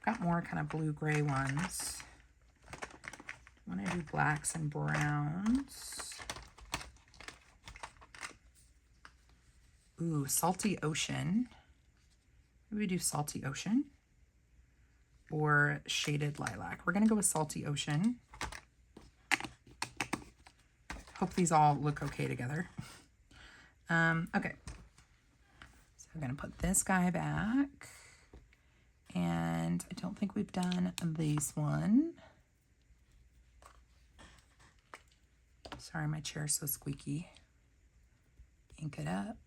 got more kind of blue-gray ones. I want to do blacks and browns. Ooh, salty ocean. Maybe we do salty ocean or shaded lilac. We're going to go with salty ocean. Hope these all look okay together. Okay. So I'm going to put this guy back. And I don't think we've done this one. Sorry, my chair's so squeaky. Ink it up.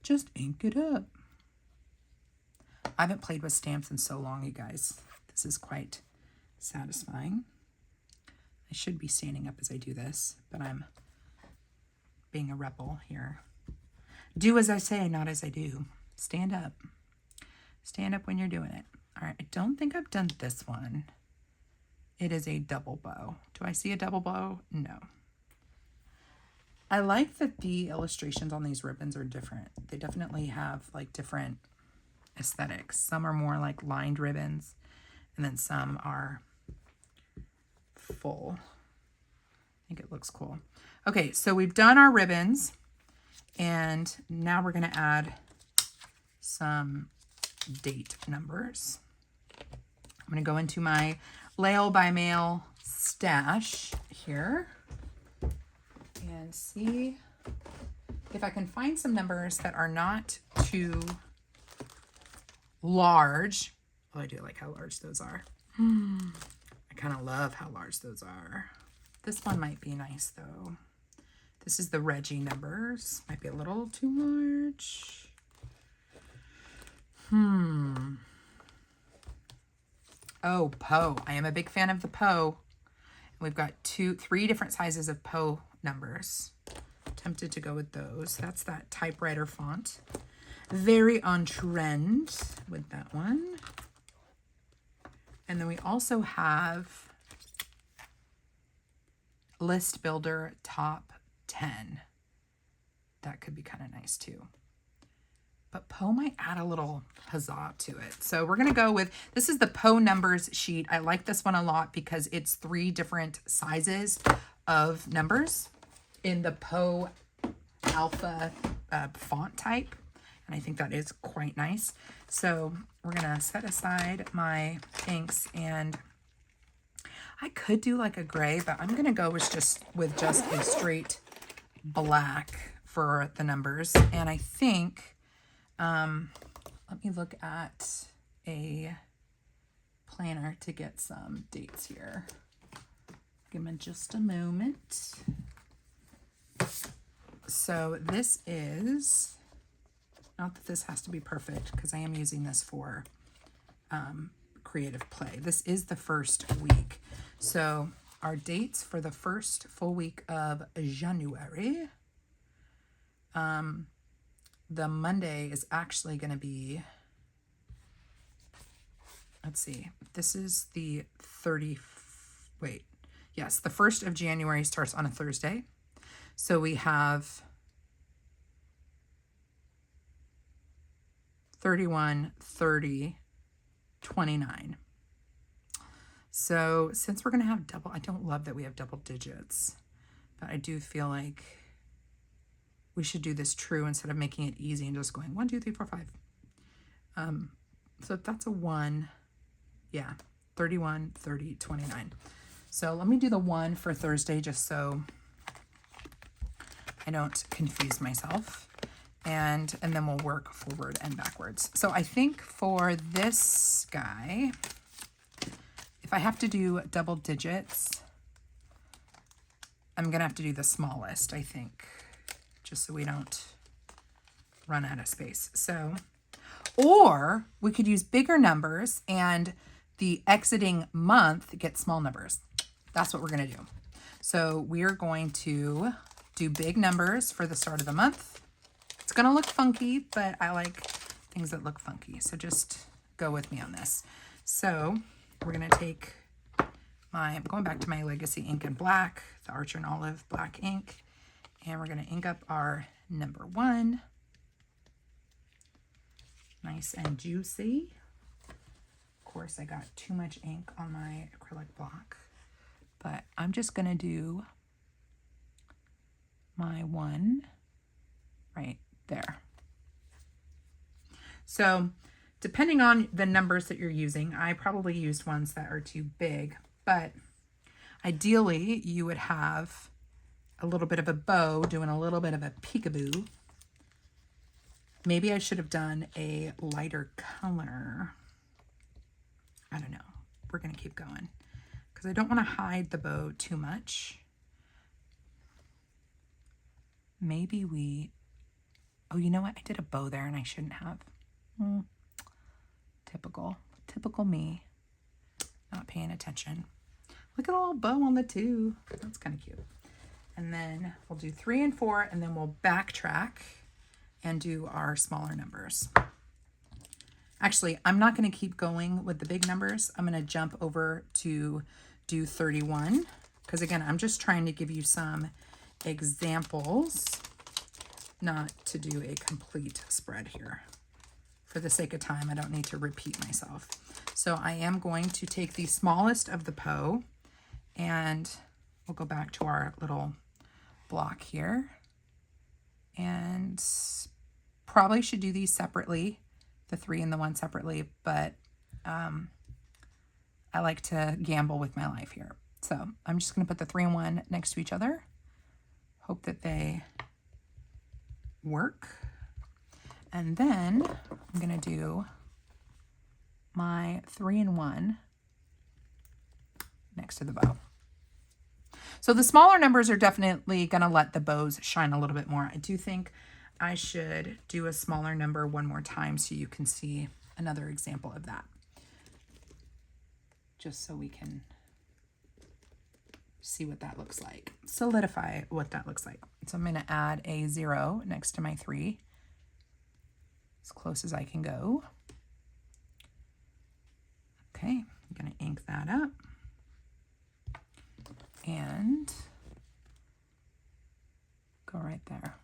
Just ink it up. I haven't played with stamps in so long, you guys. This is quite satisfying. I should be standing up as I do this, but I'm being a rebel here. Do as I say, not as I do. Stand up. Stand up when you're doing it. All right, I don't think I've done this one. It is a double bow. Do I see a double bow? No. I like that the illustrations on these ribbons are different. They definitely have like different aesthetics. Some are more like lined ribbons, and then some are full. I think it looks cool. Okay, so we've done our ribbons, and now we're going to add some date numbers. I'm going to go into my LaylebyMail stash here and see if I can find some numbers that are not too large. Oh, I do like how large those are. I kind of love how large those are. This one might be nice though. This is the Reggie numbers. Might be a little too large. Oh, Poe. I am a big fan of the Poe. We've got three different sizes of Poe numbers. Tempted to go with those. That's that typewriter font. Very on trend with that one. And then we also have List Builder Top 10. That could be kind of nice too. But Poe might add a little huzzah to it. So we're going to go with, this is the Poe numbers sheet. I like this one a lot because it's 3 different sizes of numbers in the Poe Alpha font type. And I think that is quite nice. So we're going to set aside my inks, and I could do like a gray, but I'm going to go with just a straight black for the numbers. And I think, let me look at a planner to get some dates here. Give me just a moment. So this is, not that this has to be perfect because I am using this for creative play. This is the first week. So our dates for the first full week of January, the Monday is actually going to be, let's see, this is the 30, wait, yes, the 1st of January starts on a Thursday. So we have 31, 30, 29. So since we're going to have double, I don't love that we have double digits, but I do feel like we should do this true instead of making it easy and just going 1, 2, 3, 4, 5. So that's a 1. Yeah, 31, 30, 29. So let me do the 1 for Thursday just so I don't confuse myself. And then we'll work forward and backwards. So I think for this guy, if I have to do double digits, I'm going to have to do the smallest, I think, just so we don't run out of space. So, or we could use bigger numbers and the exiting month get small numbers. That's what we're going to do. So we are going to do big numbers for the start of the month. It's going to look funky, but I like things that look funky. So just go with me on this. So we're going to take I'm going back to my Legacy ink in black, the Archer and Olive black ink, and we're going to ink up our number 1. Nice and juicy. Of course, I got too much ink on my acrylic block, but I'm just going to do my 1 right there. So depending on the numbers that you're using, I probably used ones that are too big, but ideally you would have a little bit of a bow doing a little bit of a peekaboo. Maybe I should have done a lighter color. I don't know. We're going to keep going because I don't want to hide the bow too much. Maybe oh, you know what? I did a bow there and I shouldn't have. Typical me, not paying attention. Look at a little bow on the 2. That's kind of cute. And then we'll do 3 and 4, and then we'll backtrack and do our smaller numbers. Actually, I'm not going to keep going with the big numbers. I'm going to jump over to do 31, because again, I'm just trying to give you some examples, not to do a complete spread here. For the sake of time, I don't need to repeat myself. So I am going to take the smallest of the Poe, and we'll go back to our little block here. And probably should do these separately, the 3 and the 1 separately, but I like to gamble with my life here. So I'm just going to put the 3 and 1 next to each other. Hope that they work. And then I'm going to do my 3 and 1 next to the bow. So the smaller numbers are definitely going to let the bows shine a little bit more. I do think I should do a smaller number one more time so you can see another example of that. Just so we can see what that looks like. Solidify what that looks like. So I'm going to add a 0 next to my 3. As close as I can go. Okay, I'm going to ink that up. And go right there.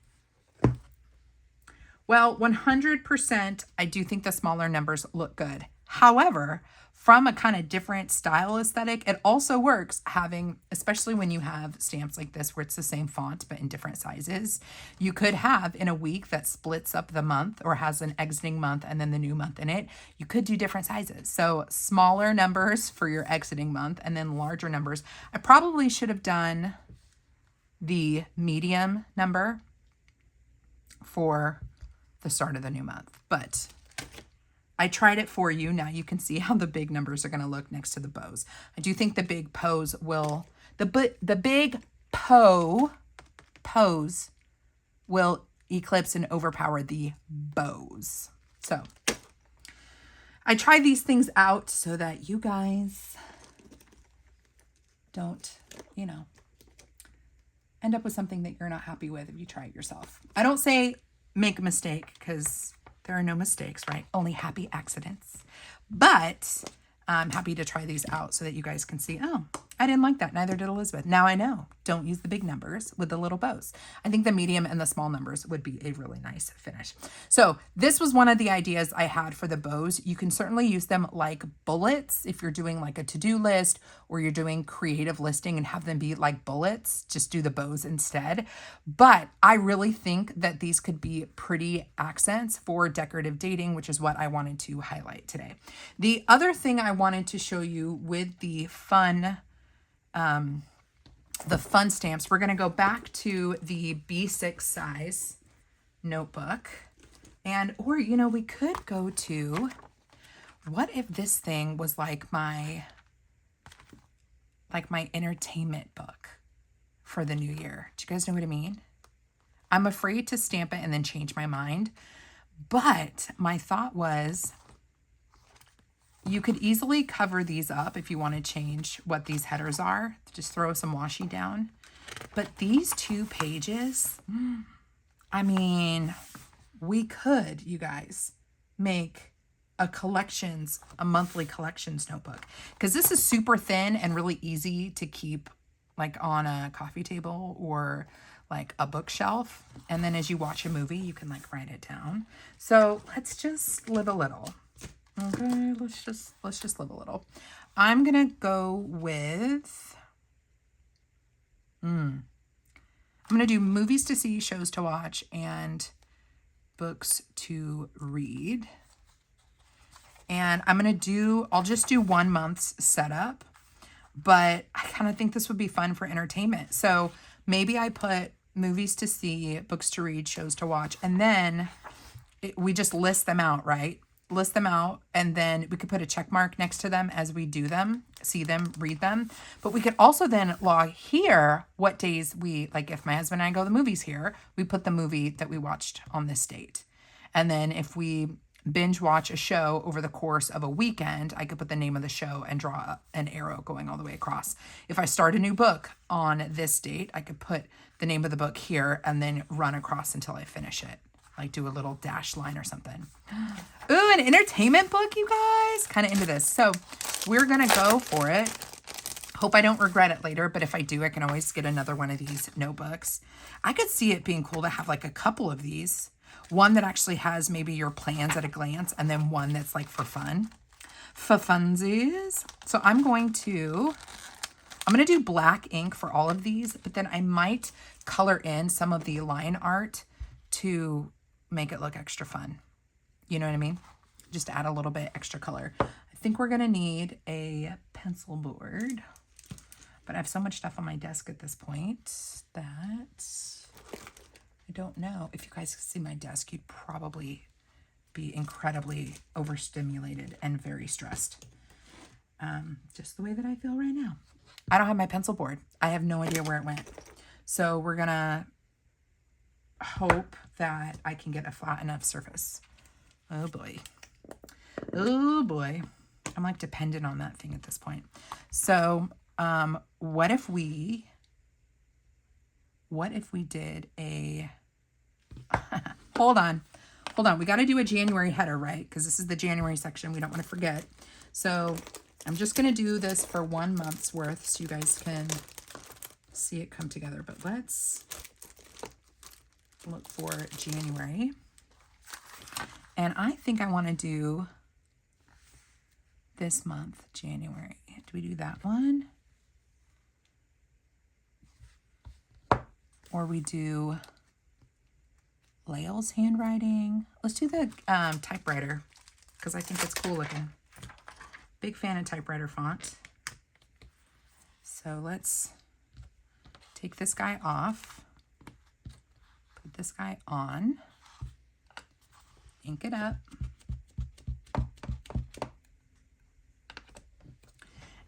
Well, 100%, I do think the smaller numbers look good. However, from a kind of different style aesthetic, it also works having, especially when you have stamps like this where it's the same font but in different sizes, you could have in a week that splits up the month or has an exiting month and then the new month in it, you could do different sizes. So smaller numbers for your exiting month and then larger numbers. I probably should have done the medium number for the start of the new month, but I tried it for you. Now you can see how the big numbers are going to look next to the bows. I do think the big pose will, the big pose will eclipse and overpower the bows. So I tried these things out so that you guys don't, end up with something that you're not happy with if you try it yourself. I don't say make a mistake because there are no mistakes, right? Only happy accidents. But I'm happy to try these out so that you guys can see, oh, I didn't like that. Neither did Elizabeth. Now I know. Don't use the big numbers with the little bows. I think the medium and the small numbers would be a really nice finish. So this was one of the ideas I had for the bows. You can certainly use them like bullets if you're doing like a to-do list or you're doing creative listing and have them be like bullets. Just do the bows instead. But I really think that these could be pretty accents for decorative dating, which is what I wanted to highlight today. The other thing I wanted to show you with the fun stamps, we're going to go back to the B6 size notebook and, or, we could go to, what if this thing was like my entertainment book for the new year? Do you guys know what I mean? I'm afraid to stamp it and then change my mind. But my thought was, you could easily cover these up if you want to change what these headers are. Just throw some washi down. But these 2 pages, I mean, we could, you guys, make a monthly collections notebook, because this is super thin and really easy to keep like on a coffee table or like a bookshelf. And then as you watch a movie, you can like write it down. So let's just live a little. Okay, let's just live a little. I'm gonna go with I'm gonna do movies to see, shows to watch, and books to read. And I'll just do 1 month's setup, but I kind of think this would be fun for entertainment. So maybe I put movies to see, books to read, shows to watch, and then we just list them out, right? List them out, and then we could put a check mark next to them as we do them, see them, read them. But we could also then log here what days like if my husband and I go to the movies here, we put the movie that we watched on this date. And then if we binge watch a show over the course of a weekend, I could put the name of the show and draw an arrow going all the way across. If I start a new book on this date, I could put the name of the book here and then run across until I finish it. Like do a little dash line or something. Ooh, an entertainment book, you guys. Kind of into this. So we're going to go for it. Hope I don't regret it later, but if I do, I can always get another one of these notebooks. I could see it being cool to have like a couple of these. One that actually has maybe your plans at a glance, and then one that's like for fun. For funsies. So I'm going to do black ink for all of these, but then I might color in some of the line art to make it look extra fun. You know what I mean? Just add a little bit extra color. I think we're going to need a pencil board, but I have so much stuff on my desk at this point that I don't know. If you guys could see my desk, you'd probably be incredibly overstimulated and very stressed. Just the way that I feel right now. I don't have my pencil board. I have no idea where it went. So we're going to hope that I can get a flat enough surface. Oh boy. Oh boy. I'm like dependent on that thing at this point. So what if we did a hold on, we got to do a January header, right? Because this is the January section, we don't want to forget. So I'm just going to do this for 1 month's worth so you guys can see it come together. But let's look for January. And I think I want to do this month, January. Do we do that one? Or we do Layle's handwriting. Let's do the typewriter because I think it's cool looking. Big fan of typewriter font. So let's take this guy off. Put this guy on. Ink it up.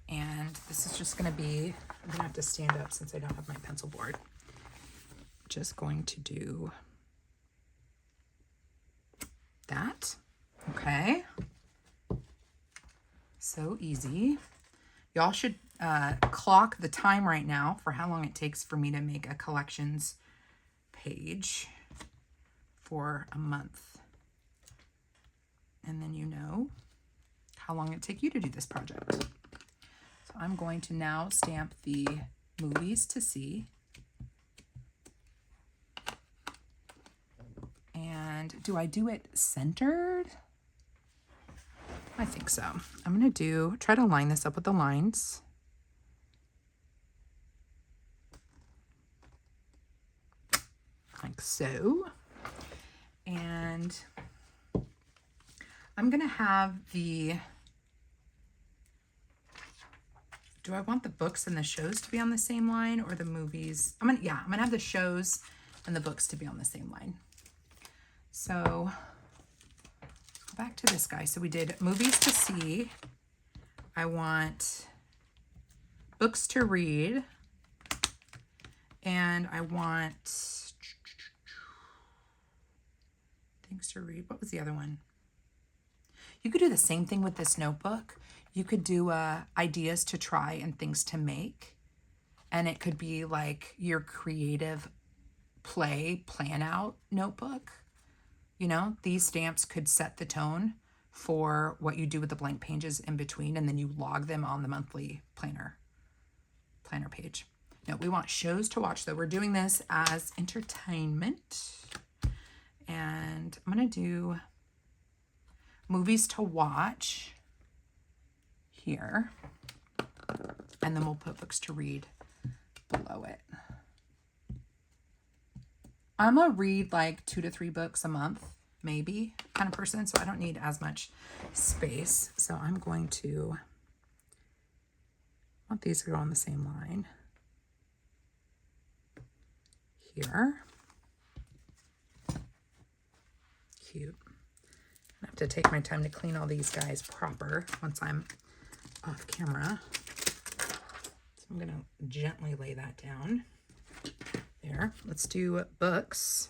And this is just going to be, I'm going to have to stand up since I don't have my pencil board. Just going to do that. Okay. So easy. Y'all should clock the time right now for how long it takes for me to make a collections page for a month. And then you know how long it take you to do this project. So I'm going to now stamp the movies to see. And do I do it centered? I think so. I'm going to try to line this up with the lines. Like so. And I'm going to have do I want the books and the shows to be on the same line or the movies? I'm going to have the shows and the books to be on the same line. So let's go back to this guy. So we did movies to see. I want books to read. And I want things to read. What was the other one? You could do the same thing with this notebook. You could do ideas to try and things to make. And it could be like your creative plan out notebook. You know, these stamps could set the tone for what you do with the blank pages in between, and then you log them on the monthly planner page. No, we want shows to watch, though. We're doing this as entertainment. And I'm going to do movies to watch here. And then we'll put books to read below it. I'm a read like 2 to 3 books a month, maybe, kind of person. So I don't need as much space. So I'm going to want these to go on the same line here. Cute. I have to take my time to clean all these guys proper once I'm off camera. So I'm going to gently lay that down. There. Let's do books.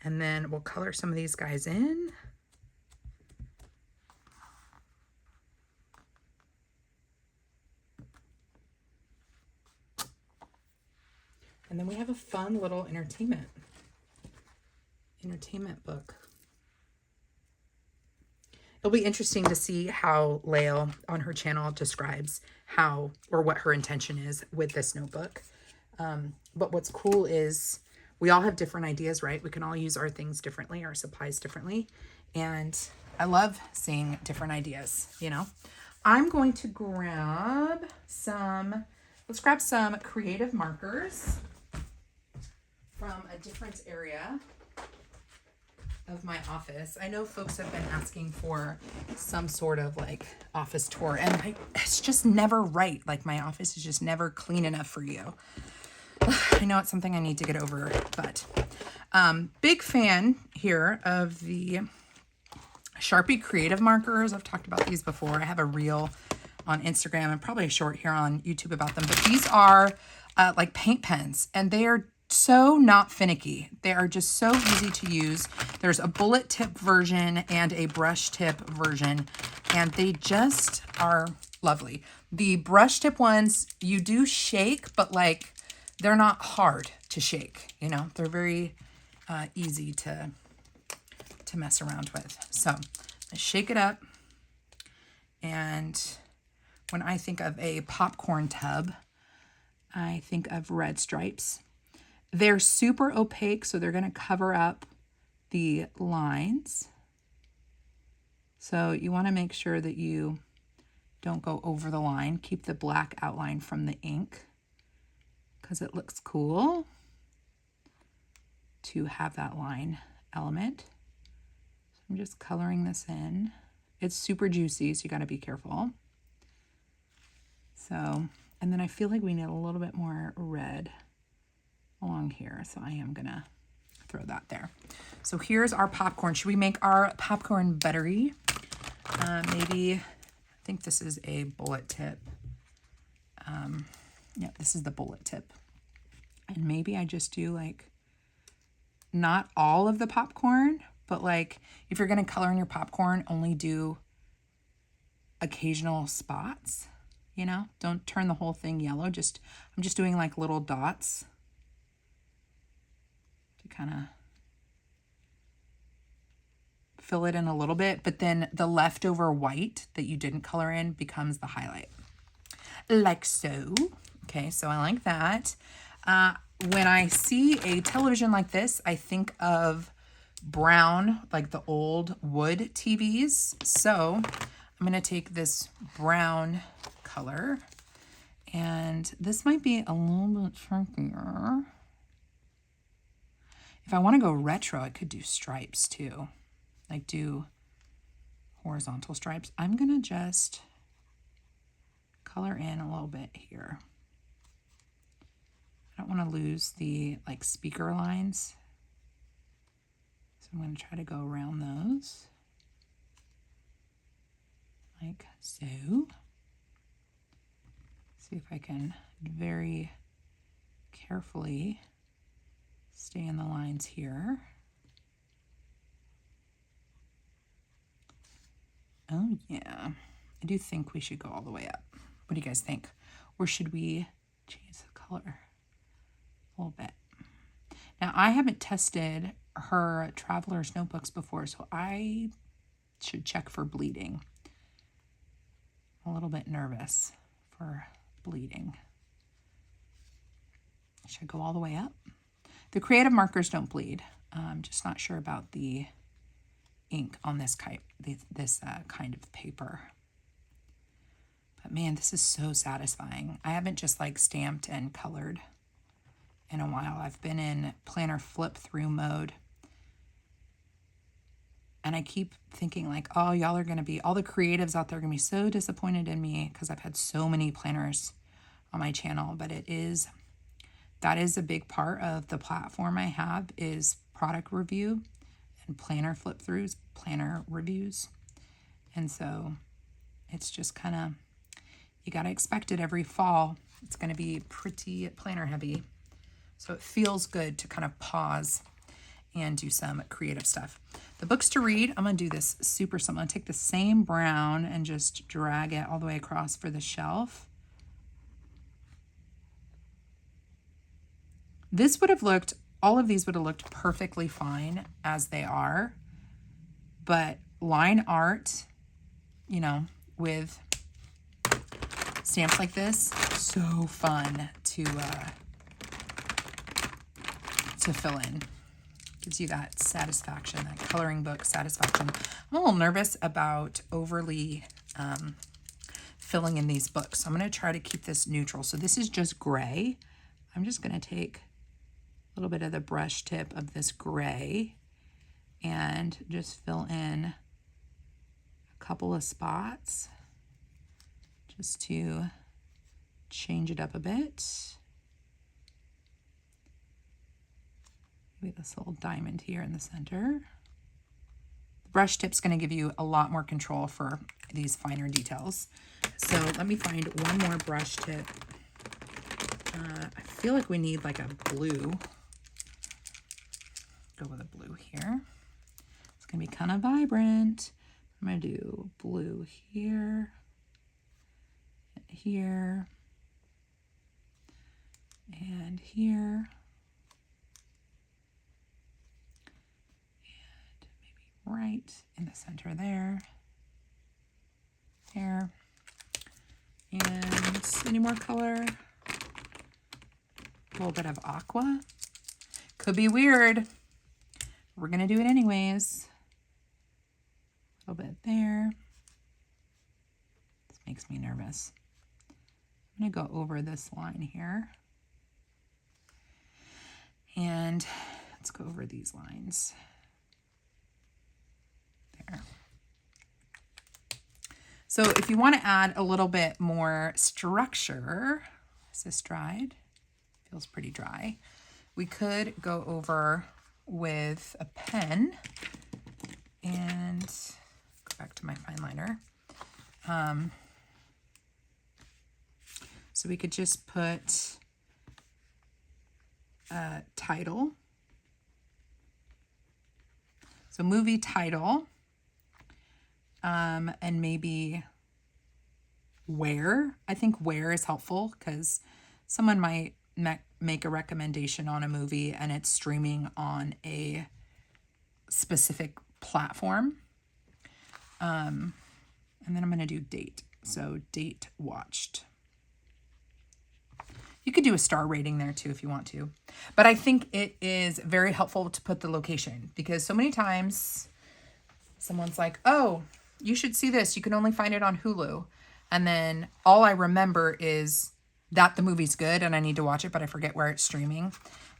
And then we'll color some of these guys in. And then we have a fun little entertainment book. It'll be interesting to see how Layle on her channel describes how or what her intention is with this notebook. But what's cool is we all have different ideas, right? We can all use our things differently, our supplies differently. And I love seeing different ideas, you know. I'm going to grab let's grab some creative markers from a different area of my office. I know folks have been asking for some sort of like office tour, and it's just never right. Like my office is just never clean enough for you. I know it's something I need to get over, but big fan here of the Sharpie creative markers. I've talked about these before. I have a reel on Instagram and probably a short here on YouTube about them, but these are like paint pens, and they are so not finicky. They are just so easy to use. There's a bullet tip version and a brush tip version, and they just are lovely. The brush tip ones, you do shake, but like they're not hard to shake, you know. They're very easy to mess around with. So I shake it up, and when I think of a popcorn tub, I think of red stripes. They're super opaque, so they're going to cover up the lines. So you want to make sure that you don't go over the line. Keep the black outline from the ink because it looks cool to have that line element. So I'm just coloring this in. It's super juicy, so you got to be careful. So, and then I feel like we need a little bit more red along here, so I am gonna throw that there. So here's our popcorn. Should we make our popcorn buttery? Maybe, I think this is a bullet tip. Yeah, this is the bullet tip. And maybe I just do like, not all of the popcorn, but like if you're gonna color in your popcorn, only do occasional spots, you know? Don't turn the whole thing yellow. I'm just doing like little dots to kind of fill it in a little bit, but then the leftover white that you didn't color in becomes the highlight. Like so. Okay, so I like that. When I see a television like this, I think of brown, like the old wood TVs. So I'm going to take this brown color, and this might be a little bit chunkier. If I want to go retro, I could do stripes too, like do horizontal stripes. I'm going to just color in a little bit here. I don't want to lose the like speaker lines, so I'm going to try to go around those like so. See if I can very carefully stay in the lines here. Oh yeah, I do think we should go all the way up. What do you guys think? Or should we change the color? a little bit. Now, I haven't tested her Traveler's Notebooks before, so I should check for bleeding. I'm a little bit nervous for bleeding. Should I go all the way up? The creative markers don't bleed. I'm just not sure about the ink on this kind of paper. But man, this is so satisfying. I haven't just like stamped and colored in a while. I've been in planner flip through mode. And I keep thinking like, oh, y'all are going to be, all the creatives out there are going to be so disappointed in me because I've had so many planners on my channel. But that is a big part of the platform I have is product review and planner flip throughs, planner reviews. And so it's just kind of, you got to expect it every fall. It's going to be pretty planner heavy. So it feels good to kind of pause and do some creative stuff. The books to read, I'm going to do this super simple. I'm going to take the same brown and just drag it all the way across for the shelf. This would have looked, all of these would have looked perfectly fine as they are, but line art, you know, with stamps like this, so fun to fill in. Gives you that satisfaction, that coloring book satisfaction. I'm a little nervous about overly filling in these books. So I'm going to try to keep this neutral. So this is just gray. I'm just going to take a little bit of the brush tip of this gray and just fill in a couple of spots just to change it up a bit. Maybe this little diamond here in the center. The brush tip's going to give you a lot more control for these finer details. So let me find one more brush tip. I feel like we need like a blue. Go with a blue here. It's going to be kind of vibrant. I'm going to do blue here, and here, and here. Right in the center there, and any more color, a little bit of aqua, could be weird, we're gonna do it anyways, a little bit there. This makes me nervous. I'm gonna go over this line here, and let's go over these lines. There. So if you want to add a little bit more structure, is this dried? Feels pretty dry. We could go over with a pen and go back to my fine liner. So we could just put a title. So movie title. And maybe where. I think where is helpful because someone might make a recommendation on a movie and it's streaming on a specific platform. And then I'm going to do date. So date watched. You could do a star rating there too if you want to. But I think it is very helpful to put the location because so many times someone's like, oh, you should see this. You can only find it on Hulu. And then all I remember is that the movie's good and I need to watch it, but I forget where it's streaming.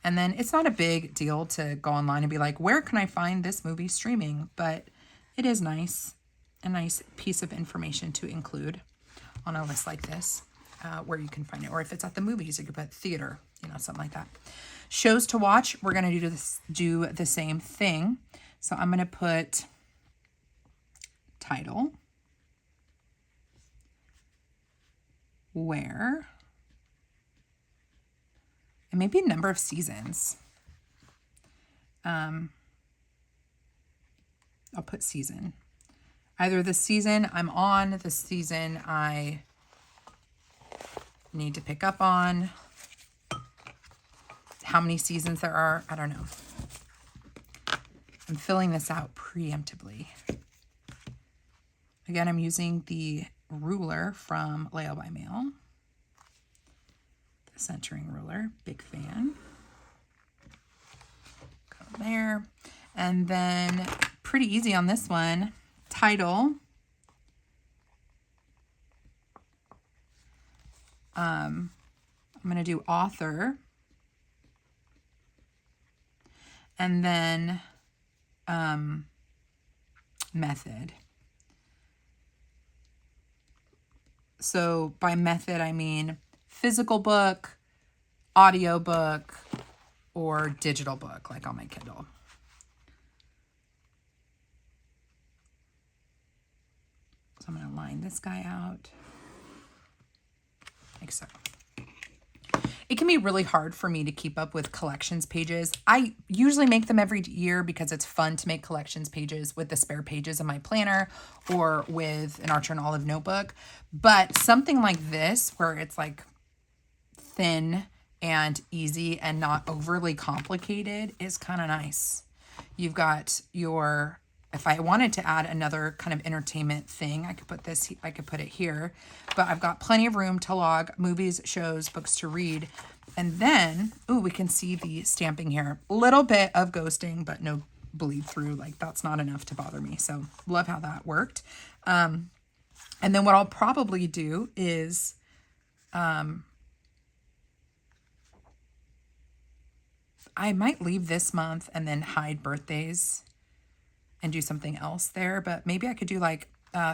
And then it's not a big deal to go online and be like, where can I find this movie streaming? But it is nice, a nice piece of information to include on a list like this, where you can find it. Or if it's at the movies, you could put theater, you know, something like that. Shows to watch, we're going to do the same thing. So I'm going to put title, where, and maybe number of seasons. I'll put season. Either the season I'm on, the season I need to pick up on. how many seasons there are. I don't know. I'm filling this out preemptively. Again, I'm using the ruler from LaylebyMail. The centering ruler, big fan. Go there. And then pretty easy on this one, title. I'm going to do author. And then method. So by method, I mean physical book, audio book, or digital book, like on my Kindle. So I'm going to line this guy out like so. It can be really hard for me to keep up with collections pages. I usually make them every year because it's fun to make collections pages with the spare pages in my planner or with an Archer and Olive notebook. But something like this, where it's like thin and easy and not overly complicated, is kind of nice. You've got your, if I wanted to add another kind of entertainment thing, I could put this, I could put it here, but I've got plenty of room to log movies, shows, books to read. And then, ooh, we can see the stamping here. Little bit of ghosting, but no bleed through. Like, that's not enough to bother me. So love how that worked. And then what I'll probably do is, I might leave this month and then hide birthdays and do something else there, but maybe I could do like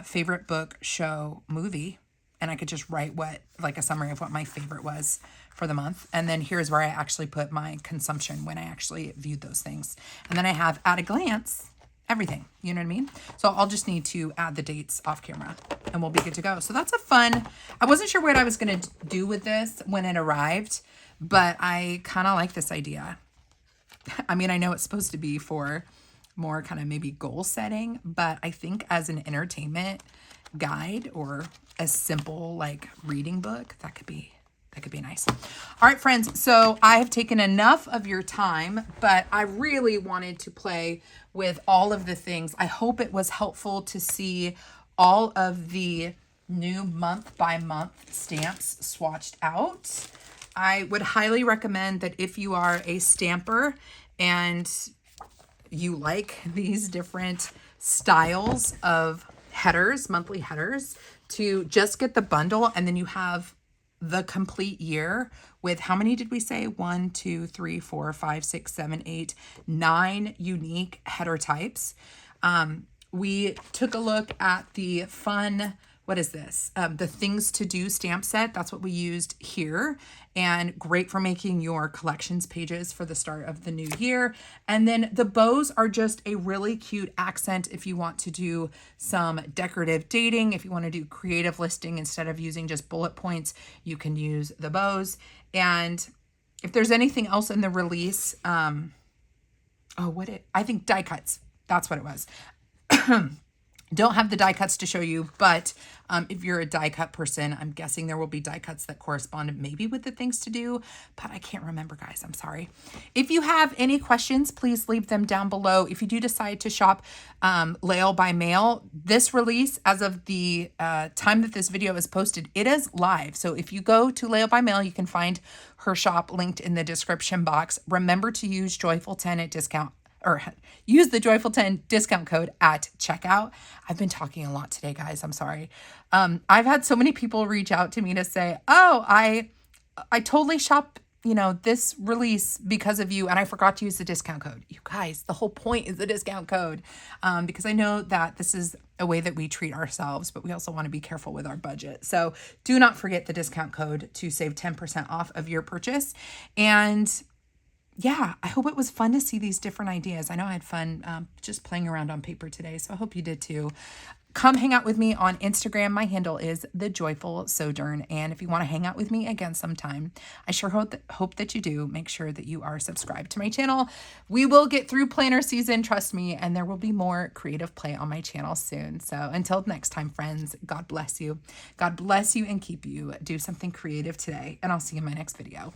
favorite book, show, movie, and I could just write what, like a summary of what my favorite was for the month. And then here's where I actually put my consumption when I actually viewed those things. And then I have at a glance, everything, you know what I mean? So I'll just need to add the dates off camera and we'll be good to go. So that's a fun, I wasn't sure what I was going to do with this when it arrived, but I kind of like this idea. I mean, I know it's supposed to be for more kind of maybe goal setting, but I think as an entertainment guide or a simple like reading book, that could be nice. All right, friends. So I have taken enough of your time, but I really wanted to play with all of the things. I hope it was helpful to see all of the new month by month stamps swatched out. I would highly recommend that if you are a stamper and you like these different styles of headers, monthly headers, to just get the bundle, and then you have the complete year with, how many did we say? 1, 2, 3, 4, 5, 6, 7, 8, 9 unique header types. We took a look at the fun, what is this? The things to do stamp set. That's what we used here, and great for making your collections pages for the start of the new year. And then the bows are just a really cute accent if you want to do some decorative dating. If you want to do creative listing instead of using just bullet points, you can use the bows. And if there's anything else in the release, I think die cuts. That's what it was. Don't have the die cuts to show you, but if you're a die cut person, I'm guessing there will be die cuts that correspond maybe with the things to do, but I can't remember, guys. I'm sorry. If you have any questions, please leave them down below. If you do decide to shop LaylebyMail, this release, as of the time that this video is posted, it is live. So if you go to LaylebyMail, you can find her shop linked in the description box. Remember to use Joyful10 at discount, or use the Joyful10 discount code at checkout. I've been talking a lot today, guys. I'm sorry. I've had so many people reach out to me to say, oh, I totally shop, this release because of you, and I forgot to use the discount code. You guys, the whole point is the discount code, because I know that this is a way that we treat ourselves, but we also want to be careful with our budget. So do not forget the discount code to save 10% off of your purchase. And yeah, I hope it was fun to see these different ideas. I know I had fun just playing around on paper today, so I hope you did too. Come hang out with me on Instagram. My handle is The Joyful Sojourn. And if you want to hang out with me again sometime, I sure hope that you do. Make sure that you are subscribed to my channel. We will get through planner season, trust me, and there will be more creative play on my channel soon. So until next time, friends, God bless you. God bless you and keep you. Do something creative today, and I'll see you in my next video.